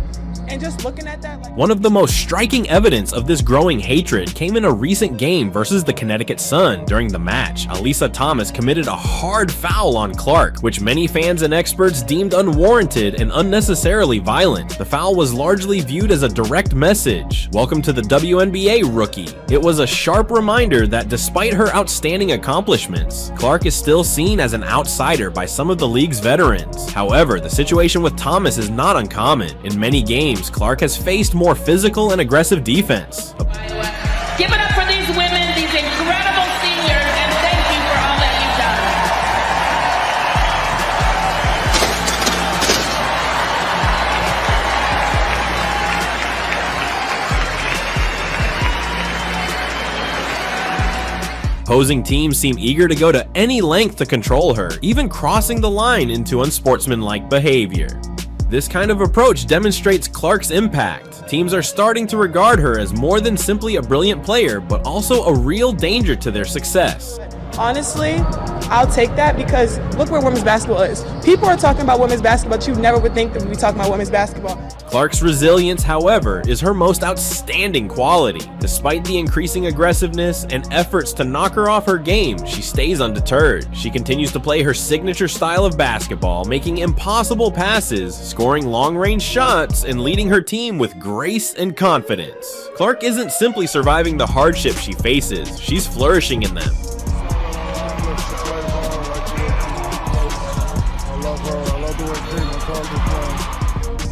And just looking at that, like, one of the most striking evidence of this growing hatred came in a recent game versus the Connecticut Sun. During the match, Alyssa Thomas committed a hard foul on Clark, which many fans and experts deemed unwarranted and unnecessarily violent. The foul was largely viewed as a direct message: welcome to the WNBA, rookie. It was a sharp reminder that despite her outstanding accomplishments, Clark is still seen as an outsider by some of the league's veterans. However, the situation with Thomas is not uncommon. In many games, Clark has faced more physical and aggressive defense. Give it up for these women, these incredible seniors, and thank you for all that you've Opposing teams seem eager to go to any length to control her, even crossing the line into unsportsmanlike behavior. This kind of approach demonstrates Clark's impact. Teams are starting to regard her as more than simply a brilliant player, but also a real danger to their success. honestly, I'll take that because look where women's basketball is. People are talking about women's basketball, but you never would think that we'd be talking about women's basketball. Clark's resilience, however, is her most outstanding quality. Despite the increasing aggressiveness and efforts to knock her off her game, she stays undeterred. She continues to play her signature style of basketball, making impossible passes, scoring long-range shots, and leading her team with grace and confidence. Clark isn't simply surviving the hardships she faces, she's flourishing in them.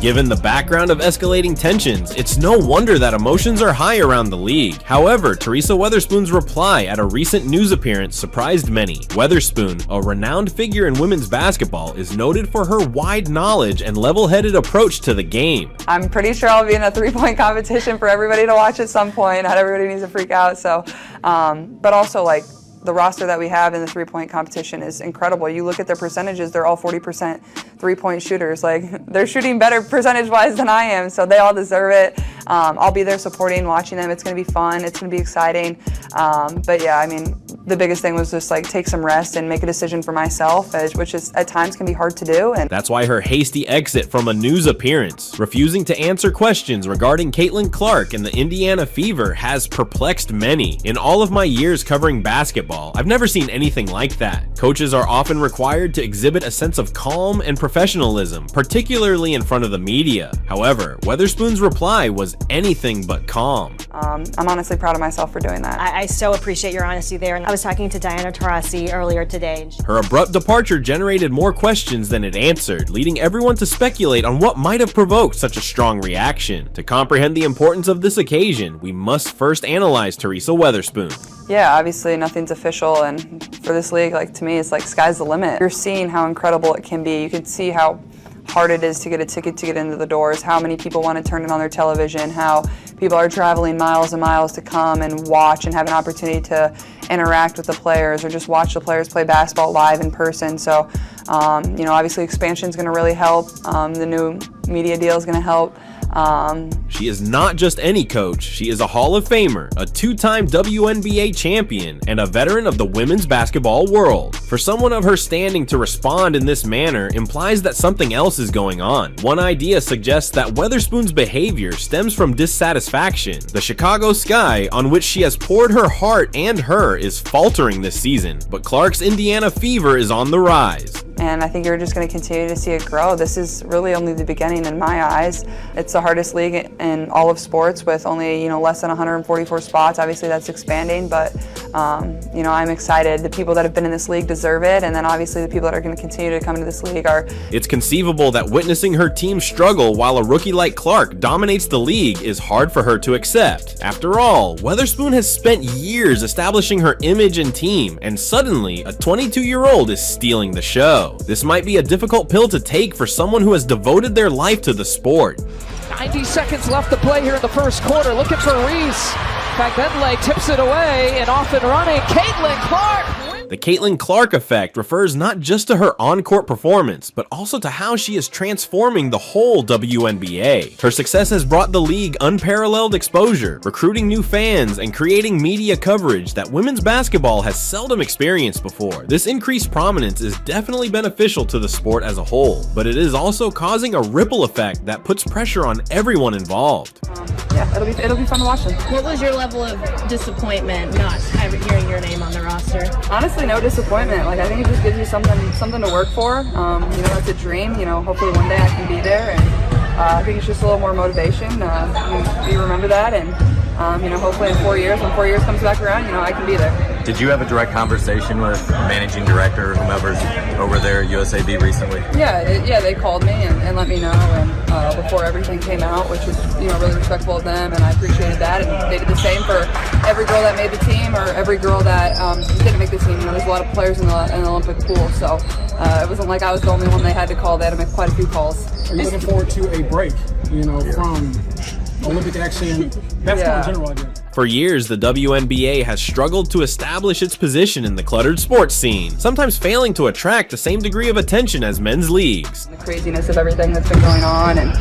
Given the background of escalating tensions, it's no wonder that emotions are high around the league. However, Teresa Weatherspoon's reply at a recent news appearance surprised many. Weatherspoon, a renowned figure in women's basketball, is noted for her wide knowledge and level-headed approach to the game. I'm pretty sure I'll be in a three-point competition for everybody to watch at some point. Not everybody needs to freak out. So, but also like, the roster that we have in the three-point competition is incredible. You look at their percentages, they're all 40% three-point shooters. Like, they're shooting better percentage-wise than I am, so they all deserve it. I'll be there supporting, watching them. It's gonna be fun, it's gonna be exciting. But yeah, I mean, the biggest thing was just like take some rest and make a decision for myself, which is at times can be hard to do. And that's why her hasty exit from a news appearance, refusing to answer questions regarding Caitlin Clark and the Indiana Fever, has perplexed many. In all of my years covering basketball, I've never seen anything like that. Coaches are often required to exhibit a sense of calm and professionalism, particularly in front of the media. However, Weatherspoon's reply was anything but calm. I'm honestly proud of myself for doing that. I so appreciate your honesty there. And I was talking to Diana Taurasi earlier today. Her abrupt departure generated more questions than it answered, leading everyone to speculate on what might have provoked such a strong reaction. To comprehend the importance of this occasion, we must first analyze Teresa Weatherspoon. Yeah, obviously nothing's official, and for this league, like to me, it's like sky's the limit. You're seeing how incredible it can be. You can see how hard it is to get a ticket to get into the doors, how many people want to turn it on their television, how people are traveling miles and miles to come and watch and have an opportunity to interact with the players or just watch the players play basketball live in person. So, you know, obviously expansion is going to really help. The new media deal is going to help. She is not just any coach, she is a Hall of Famer, a two-time WNBA champion, and a veteran of the women's basketball world. For someone of her standing to respond in this manner implies that something else is going on. One idea suggests that Weatherspoon's behavior stems from dissatisfaction. The Chicago Sky, on which she has poured her heart and her, is faltering this season, but Clark's Indiana Fever is on the rise. And I think you're just going to continue to see it grow. This is really only the beginning in my eyes. It's the hardest league in all of sports with only, you know, less than 144 spots. Obviously that's expanding, but you know, I'm excited. The people that have been in this league deserve it, and then obviously the people that are going to continue to come into this league are. It's conceivable that witnessing her team struggle while a rookie like Clark dominates the league is hard for her to accept. After all, Weatherspoon has spent years establishing her image and team, and suddenly a 22-year-old is stealing the show. This might be a difficult pill to take for someone who has devoted their life to the sport. 90 seconds left to play here in the first quarter. Looking for Reese. Fagbenle tips it away and off and running. Caitlin Clark. The Caitlin Clark effect refers not just to her on-court performance, but also to how she is transforming the whole WNBA. Her success has brought the league unparalleled exposure, recruiting new fans, and creating media coverage that women's basketball has seldom experienced before. This increased prominence is definitely beneficial to the sport as a whole, but it is also causing a ripple effect that puts pressure on everyone involved. Yeah, it'll be fun to watch them. What was your level of disappointment not hearing your name on the roster? Honestly, no disappointment. Like, I think it just gives you something to work for. You know, it's a dream. You know, hopefully one day I can be there, and I think it's just a little more motivation. You remember that, and you know, hopefully in 4 years, when 4 years comes back around, you know, I can be there. Did you have a direct conversation with managing director or whomever's over there at USAB recently? Yeah, they called me and let me know, and before everything came out, which was, you know, really respectful of them, and I appreciated that. And they did the same for every girl that made the team or every girl that didn't make the team. You know, there's a lot of players in the Olympic pool, so it wasn't like I was the only one they had to call. They had to make quite a few calls. Are you looking forward to a break, you know, from Olympic action, basketball in general, I guess? For years, the WNBA has struggled to establish its position in the cluttered sports scene, sometimes failing to attract the same degree of attention as men's leagues. The craziness of everything that's been going on, and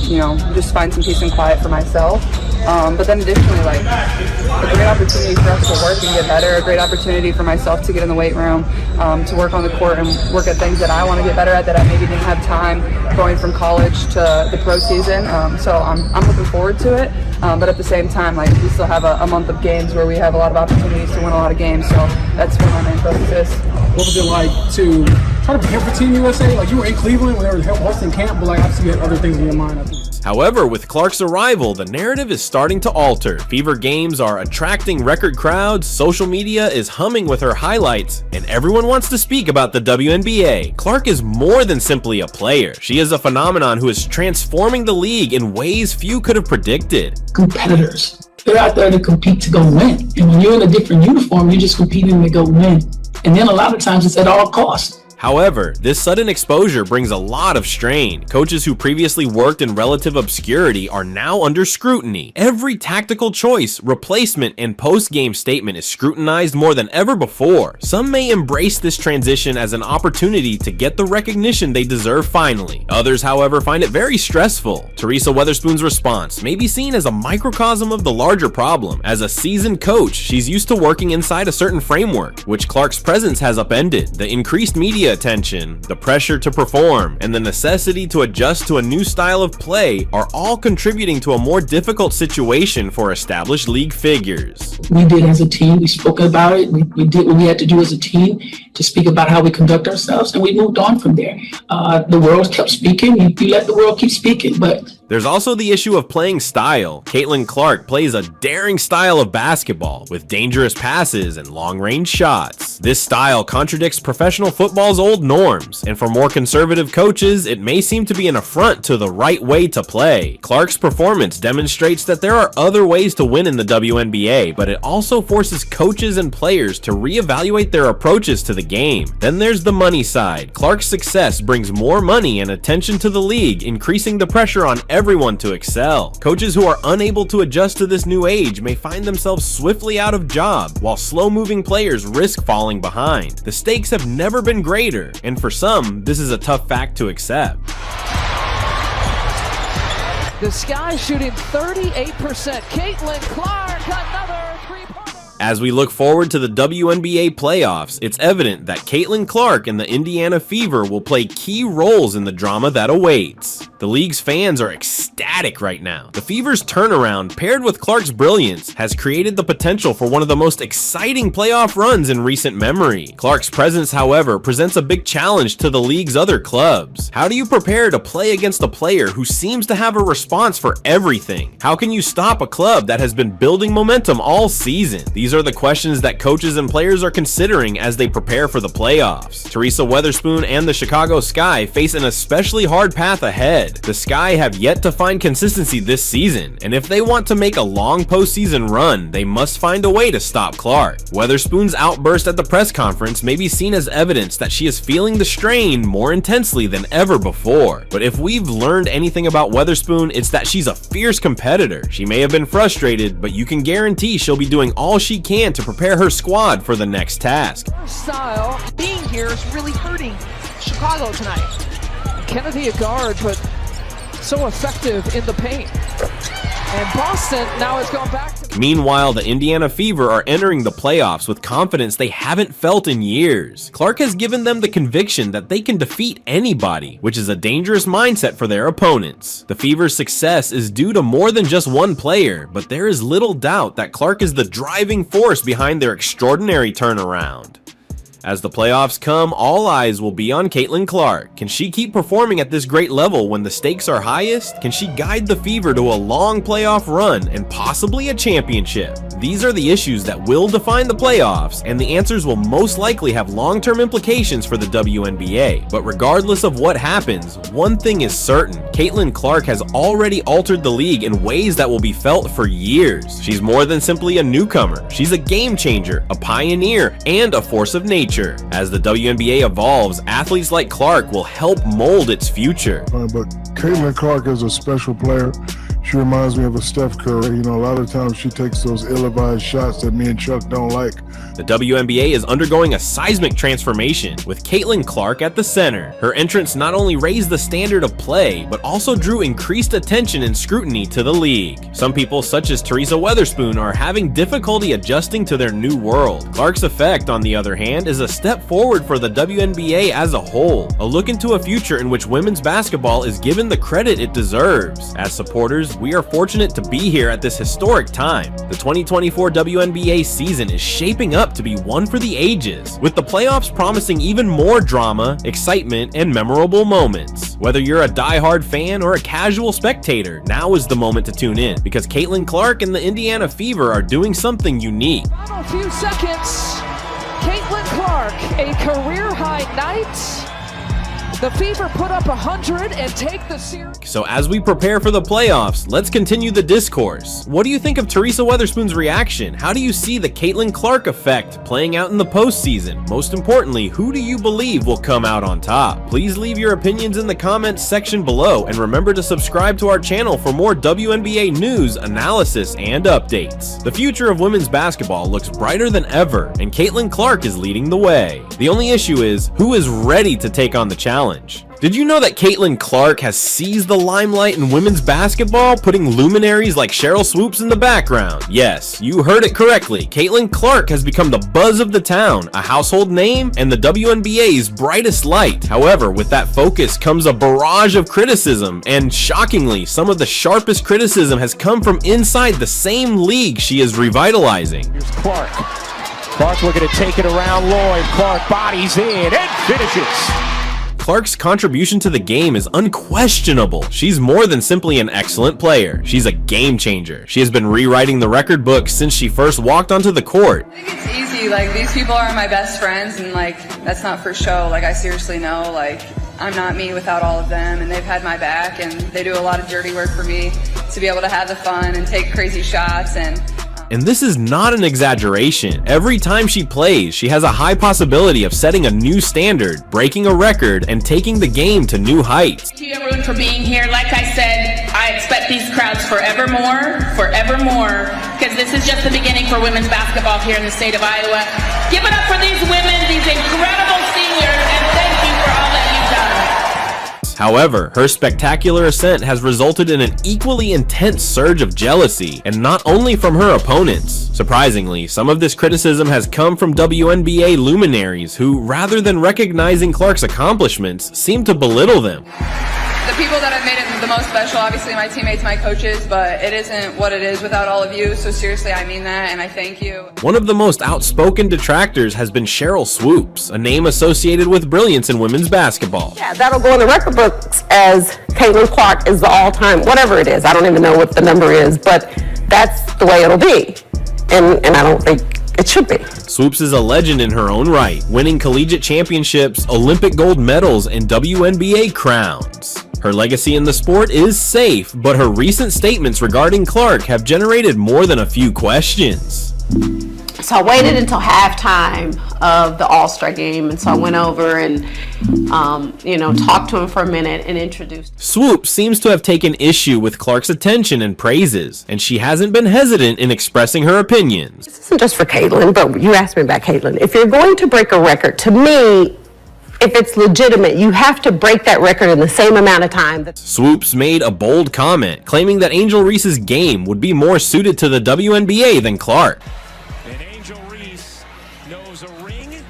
you know, just find some peace and quiet for myself. But then additionally, like, a great opportunity for us to work and get better, a great opportunity for myself to get in the weight room, to work on the court and work at things that I want to get better at that I maybe didn't have time going from college to the pro season. So I'm looking forward to it. But at the same time, like, we still have a month of games where we have a lot of opportunities to win a lot of games. So that's where my main focus is. What was it like to try to prepare for Team USA? Like, you were in Cleveland when they were hosting camp, but like, obviously you had other things in your mind, I think. However, with Clark's arrival, the narrative is starting to alter. Fever games are attracting record crowds, social media is humming with her highlights, and everyone wants to speak about the WNBA. Clark is more than simply a player. She is a phenomenon who is transforming the league in ways few could have predicted. Competitors. They're out there to compete to go win. And when you're in a different uniform, you're just competing to go win. And then a lot of times it's at all costs. However, this sudden exposure brings a lot of strain. Coaches who previously worked in relative obscurity are now under scrutiny. Every tactical choice, replacement, and post-game statement is scrutinized more than ever before. Some may embrace this transition as an opportunity to get the recognition they deserve finally. Others, however, find it very stressful. Teresa Weatherspoon's response may be seen as a microcosm of the larger problem. As a seasoned coach, she's used to working inside a certain framework, which Clark's presence has upended. The increased media attention, the pressure to perform, and the necessity to adjust to a new style of play are all contributing to a more difficult situation for established league figures. We did as a team, we spoke about it, we did what we had to do as a team to speak about how we conduct ourselves, and we moved on from there. The world kept speaking, you let the world keep speaking, but there's also the issue of playing style. Caitlin Clark plays a daring style of basketball with dangerous passes and long-range shots. This style contradicts professional football's old norms, and for more conservative coaches, it may seem to be an affront to the right way to play. Clark's performance demonstrates that there are other ways to win in the WNBA, but it also forces coaches and players to reevaluate their approaches to the game. Then there's the money side. Clark's success brings more money and attention to the league, increasing the pressure on everyone to excel. Coaches who are unable to adjust to this new age may find themselves swiftly out of job, while slow-moving players risk falling behind. The stakes have never been greater, and for some, this is a tough fact to accept. The Sky shooting 38%. Caitlin Clark, another three-pointer. As we look forward to the WNBA playoffs, it's evident that Caitlin Clark and the Indiana Fever will play key roles in the drama that awaits. The league's fans are ecstatic right now. The Fever's turnaround, paired with Clark's brilliance, has created the potential for one of the most exciting playoff runs in recent memory. Clark's presence, however, presents a big challenge to the league's other clubs. How do you prepare to play against a player who seems to have a response for everything? How can you stop a club that has been building momentum all season? These are the questions that coaches and players are considering as they prepare for the playoffs. Teresa Weatherspoon and the Chicago Sky face an especially hard path ahead. The Sky have yet to find consistency this season, and if they want to make a long postseason run, they must find a way to stop Clark. Weatherspoon's outburst at the press conference may be seen as evidence that she is feeling the strain more intensely than ever before. But if we've learned anything about Weatherspoon, it's that she's a fierce competitor. She may have been frustrated, but you can guarantee she'll be doing all she she can to prepare her squad for the next task. Style being here is really hurting Chicago tonight. Kennedy a guard, but so effective in the paint. And Boston now has gone back to... Meanwhile, the Indiana Fever are entering the playoffs with confidence they haven't felt in years. Clark has given them the conviction that they can defeat anybody, which is a dangerous mindset for their opponents. The Fever's success is due to more than just one player, but there is little doubt that Clark is the driving force behind their extraordinary turnaround. As the playoffs come, all eyes will be on Caitlin Clark. Can she keep performing at this great level when the stakes are highest? Can she guide the Fever to a long playoff run and possibly a championship? These are the issues that will define the playoffs, and the answers will most likely have long-term implications for the WNBA. But regardless of what happens, one thing is certain: Caitlin Clark has already altered the league in ways that will be felt for years. She's more than simply a newcomer. She's a game changer, a pioneer, and a force of nature. As the WNBA evolves, athletes like Clark will help mold its future. But Caitlin Clark is a special player. She reminds me of a Steph Curry. You know, a lot of times she takes those ill-advised shots that me and Chuck don't like. The WNBA is undergoing a seismic transformation, with Caitlin Clark at the center. Her entrance not only raised the standard of play, but also drew increased attention and scrutiny to the league. Some people, such as Teresa Weatherspoon, are having difficulty adjusting to their new world. Clark's effect, on the other hand, is a step forward for the WNBA as a whole, a look into a future in which women's basketball is given the credit it deserves. As supporters, we are fortunate to be here at this historic time. The 2024 WNBA season is shaping up to be one for the ages, with the playoffs promising even more drama, excitement, and memorable moments. Whether you're a die-hard fan or a casual spectator, now is the moment to tune in, because Caitlin Clark and the Indiana Fever are doing something unique. A few seconds. Caitlin Clark, a career-high night. The Fever put up 100 and take the series. So as we prepare for the playoffs, let's continue the discourse. What do you think of Teresa Weatherspoon's reaction? How do you see the Caitlin Clark effect playing out in the postseason? Most importantly, who do you believe will come out on top? Please leave your opinions in the comments section below, and remember to subscribe to our channel for more WNBA news, analysis, and updates. The future of women's basketball looks brighter than ever, and Caitlin Clark is leading the way. The only issue is, who is ready to take on the challenge? Did you know that Caitlin Clark has seized the limelight in women's basketball, putting luminaries like Sheryl Swoopes in the background? Yes, you heard it correctly. Caitlin Clark has become the buzz of the town, a household name, and the WNBA's brightest light. However, with that focus comes a barrage of criticism, and shockingly, some of the sharpest criticism has come from inside the same league she is revitalizing. Here's Clark. Clark looking to take it around Lloyd. Clark bodies in and finishes. Clark's contribution to the game is unquestionable. She's more than simply an excellent player. She's a game changer. She has been rewriting the record book since she first walked onto the court. I think it's easy. Like, these people are my best friends, and like, that's not for show. Like, I seriously know, like, I'm not me without all of them, and they've had my back, and they do a lot of dirty work for me to be able to have the fun and take crazy shots. And this is not an exaggeration. Every time she plays, she has a high possibility of setting a new standard, breaking a record, and taking the game to new heights. Thank you everyone for being here. Like I said, I expect these crowds forevermore, because this is just the beginning for women's basketball here in the state of Iowa. Give it up for these women, these incredible seniors, and thank you for all that you've done. However, her spectacular ascent has resulted in an equally intense surge of jealousy, and not only from her opponents. Surprisingly, some of this criticism has come from WNBA luminaries who, rather than recognizing Clark's accomplishments, seem to belittle them. The people that have made it the most special, obviously my teammates, my coaches, but it isn't what it is without all of you, so seriously, I mean that, and I thank you. One of the most outspoken detractors has been Sheryl Swoopes, a name associated with brilliance in women's basketball. Yeah, that'll go in the record books as Caitlin Clark is the all-time, whatever it is, I don't even know what the number is, but that's the way it'll be, and I don't think it should be. Swoopes is a legend in her own right, winning collegiate championships, Olympic gold medals, and WNBA crowns. Her legacy in the sport is safe, but her recent statements regarding Clark have generated more than a few questions. So I waited until halftime of the All-Star game, and so I went over and, talked to him for a minute and introduced. Swoop seems to have taken issue with Clark's attention and praises, and she hasn't been hesitant in expressing her opinions. This isn't just for Caitlin, but you asked me about Caitlin. If you're going to break a record, to me, if it's legitimate, you have to break that record in the same amount of time. Swoops made a bold comment, claiming that Angel Reese's game would be more suited to the WNBA than Clark. And Angel Reese knows a ring.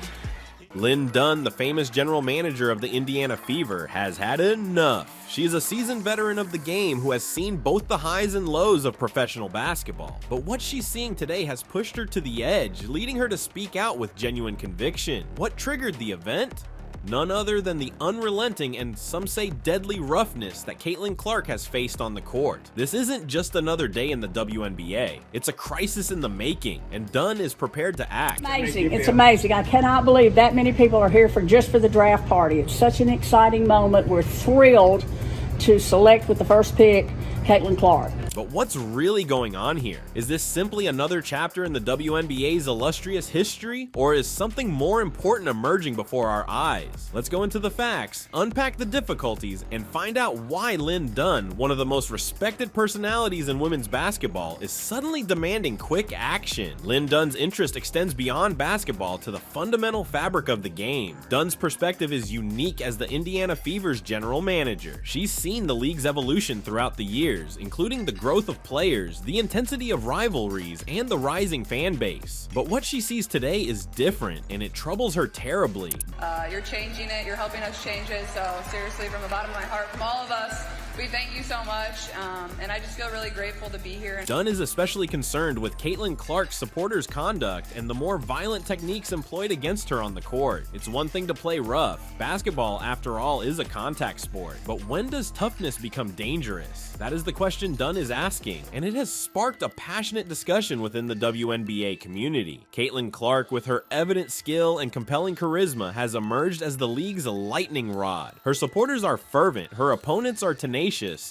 Lynn Dunn, the famous general manager of the Indiana Fever, has had enough. She is a seasoned veteran of the game who has seen both the highs and lows of professional basketball. But what she's seeing today has pushed her to the edge, leading her to speak out with genuine conviction. What triggered the event? None other than the unrelenting and some say deadly roughness that Caitlin Clark has faced on the court. This isn't just another day in the WNBA. It's a crisis in the making, and Dunn is prepared to act. Amazing. It's amazing. I cannot believe that many people are here just for the draft party. It's such an exciting moment. We're thrilled to select with the first pick Caitlin Clark. But what's really going on here? Is this simply another chapter in the WNBA's illustrious history? Or is something more important emerging before our eyes? Let's go into the facts, unpack the difficulties, and find out why Lynn Dunn, one of the most respected personalities in women's basketball, is suddenly demanding quick action. Lynn Dunn's interest extends beyond basketball to the fundamental fabric of the game. Dunn's perspective is unique as the Indiana Fever's general manager. She's seen the league's evolution throughout the years, including the growth of players, the intensity of rivalries, and the rising fan base. But what she sees today is different, and it troubles her terribly. You're changing it, you're helping us change it, so seriously, from the bottom of my heart, from all of us, we thank you so much, and I just feel really grateful to be here. Dunn is especially concerned with Caitlin Clark's supporters' conduct and the more violent techniques employed against her on the court. It's one thing to play rough. Basketball, after all, is a contact sport. But when does toughness become dangerous? That is the question Dunn is asking, and it has sparked a passionate discussion within the WNBA community. Caitlin Clark, with her evident skill and compelling charisma, has emerged as the league's lightning rod. Her supporters are fervent, her opponents are tenacious,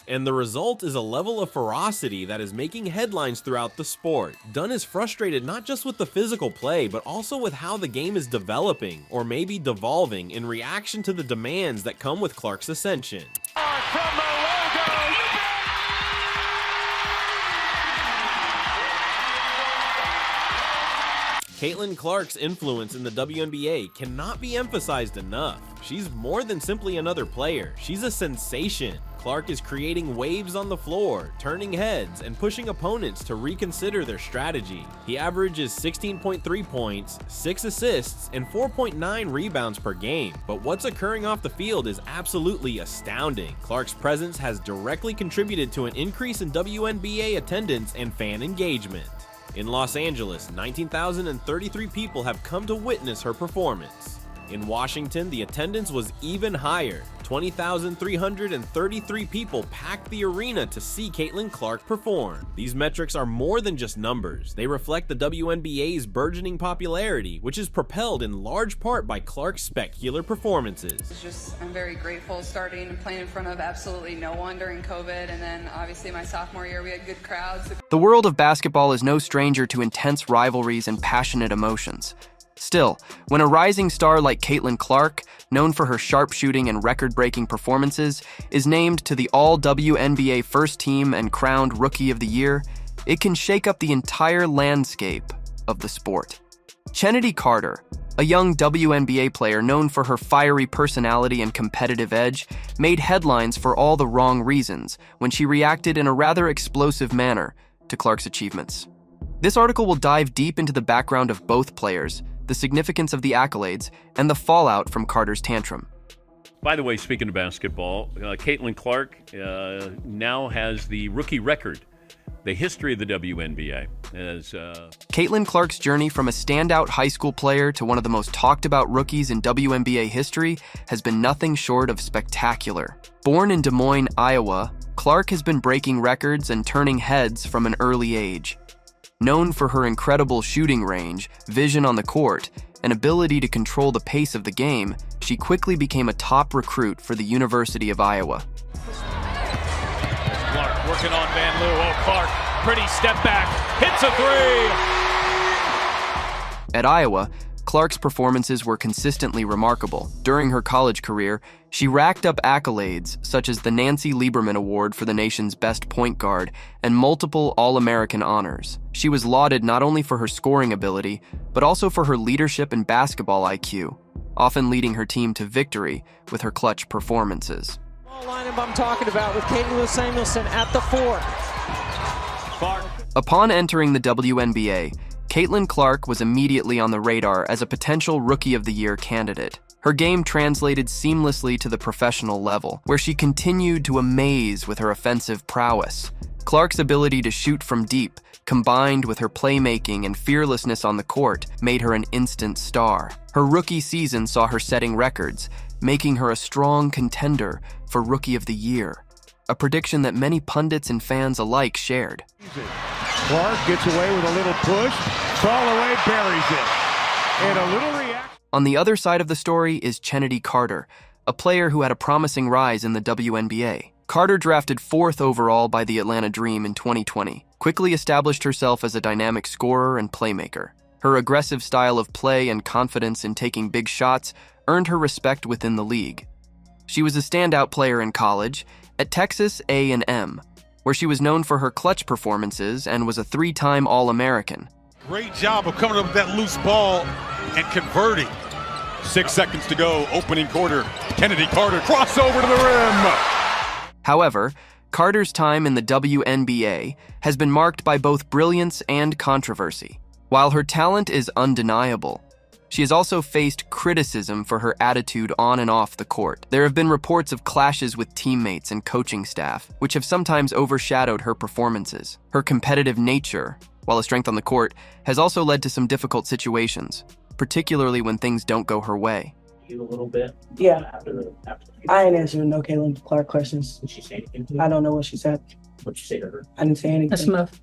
and the result is a level of ferocity that is making headlines throughout the sport. Dunn is frustrated not just with the physical play, but also with how the game is developing, or maybe devolving, in reaction to the demands that come with Clark's ascension. Caitlin Clark's influence in the WNBA cannot be emphasized enough. She's more than simply another player. She's a sensation. Clark is creating waves on the floor, turning heads, and pushing opponents to reconsider their strategy. He averages 16.3 points, 6 assists, and 4.9 rebounds per game. But what's occurring off the field is absolutely astounding. Clark's presence has directly contributed to an increase in WNBA attendance and fan engagement. In Los Angeles, 19,033 people have come to witness her performance. In Washington, the attendance was even higher. 20,333 people packed the arena to see Caitlin Clark perform. These metrics are more than just numbers. They reflect the WNBA's burgeoning popularity, which is propelled in large part by Clark's spectacular performances. I'm very grateful starting and playing in front of absolutely no one during COVID, and then obviously my sophomore year we had good crowds. The world of basketball is no stranger to intense rivalries and passionate emotions. Still, when a rising star like Caitlin Clark, known for her sharpshooting and record-breaking performances, is named to the All-WNBA First Team and crowned Rookie of the Year, it can shake up the entire landscape of the sport. Chennedy Carter, a young WNBA player known for her fiery personality and competitive edge, made headlines for all the wrong reasons when she reacted in a rather explosive manner to Clark's achievements. This article will dive deep into the background of both players, the significance of the accolades, and the fallout from Carter's tantrum. By the way, speaking of basketball, Caitlin Clark now has the rookie record, the history of the WNBA. Caitlin Clark's journey from a standout high school player to one of the most talked about rookies in WNBA history has been nothing short of spectacular. Born in Des Moines, Iowa, Clark has been breaking records and turning heads from an early age. Known for her incredible shooting range, vision on the court, and ability to control the pace of the game, she quickly became a top recruit for the University of Iowa. Clark working on Van Loo. Oh, Clark, pretty step back, hits a three. At Iowa, Clark's performances were consistently remarkable. During her college career, she racked up accolades such as the Nancy Lieberman Award for the nation's best point guard and multiple All-American honors. She was lauded not only for her scoring ability, but also for her leadership and basketball IQ, often leading her team to victory with her clutch performances. Lineup I'm talking about with Katie Lou Samuelson at the 4. Upon entering the WNBA, Caitlin Clark was immediately on the radar as a potential Rookie of the Year candidate. Her game translated seamlessly to the professional level, where she continued to amaze with her offensive prowess. Clark's ability to shoot from deep, combined with her playmaking and fearlessness on the court, made her an instant star. Her rookie season saw her setting records, making her a strong contender for Rookie of the Year, a prediction that many pundits and fans alike shared. Clark gets away with a little push, fall away, buries it. And a little reaction. On the other side of the story is Kennedy Carter, a player who had a promising rise in the WNBA. Carter, drafted 4th overall by the Atlanta Dream in 2020, quickly established herself as a dynamic scorer and playmaker. Her aggressive style of play and confidence in taking big shots earned her respect within the league. She was a standout player in college at Texas A&M, where she was known for her clutch performances and was a 3-time All-American. Great job of coming up with that loose ball and converting. 6 seconds to go, opening quarter. Kennedy Carter, crossover to the rim. However, Carter's time in the WNBA has been marked by both brilliance and controversy. While her talent is undeniable, she has also faced criticism for her attitude on and off the court. There have been reports of clashes with teammates and coaching staff, which have sometimes overshadowed her performances. Her competitive nature, while a strength on the court, has also led to some difficult situations, particularly when things don't go her way. You a little bit? Yeah. I ain't answering no Caitlin Clark questions. Did she say anything to you? I don't know what she said. What'd you say to her? I didn't say anything. That's enough.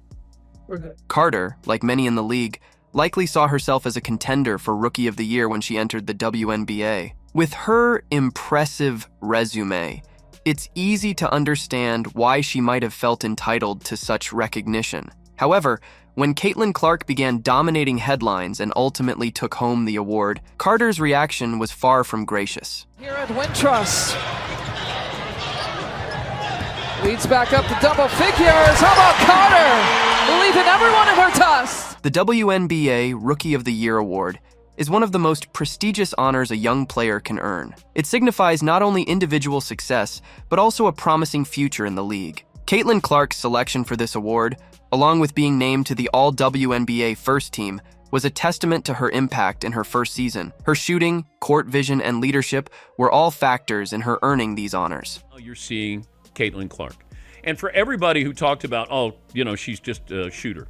We're good. Carter, like many in the league, likely saw herself as a contender for Rookie of the Year when she entered the WNBA. With her impressive resume, it's easy to understand why she might have felt entitled to such recognition. However, when Caitlin Clark began dominating headlines and ultimately took home the award, Carter's reaction was far from gracious. Here at Wintrust. Leads back up to double figures. How about Carter? Leaving everyone in her dust. The WNBA Rookie of the Year award is one of the most prestigious honors a young player can earn. It signifies not only individual success, but also a promising future in the league. Caitlin Clark's selection for this award, along with being named to the All-WNBA first team, was a testament to her impact in her first season. Her shooting, court vision, and leadership were all factors in her earning these honors. You're seeing Caitlin Clark. And for everybody who talked about, she's just a shooter,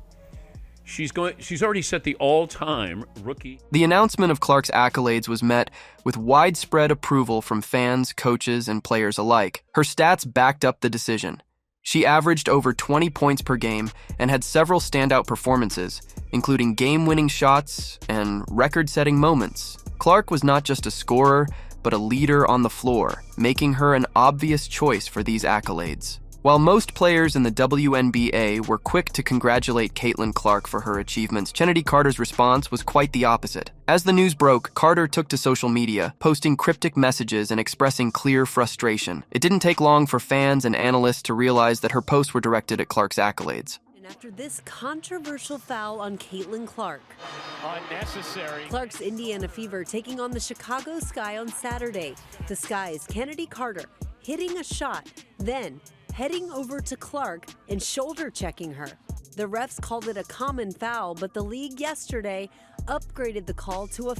she's already set the all-time rookie. The announcement of Clark's accolades was met with widespread approval from fans, coaches, and players alike. Her stats backed up the decision. She averaged over 20 points per game and had several standout performances, including game-winning shots and record-setting moments. Clark was not just a scorer, but a leader on the floor, making her an obvious choice for these accolades. While most players in the WNBA were quick to congratulate Caitlin Clark for her achievements, Kennedy Carter's response was quite the opposite. As the news broke, Carter took to social media, posting cryptic messages and expressing clear frustration. It didn't take long for fans and analysts to realize that her posts were directed at Clark's accolades. After this controversial foul on Caitlin Clark. Unnecessary. Clark's Indiana Fever taking on the Chicago Sky on Saturday. The Sky's Kennedy Carter hitting a shot, then heading over to Clark and shoulder checking her. The refs called it a common foul, but the league yesterday upgraded the call to a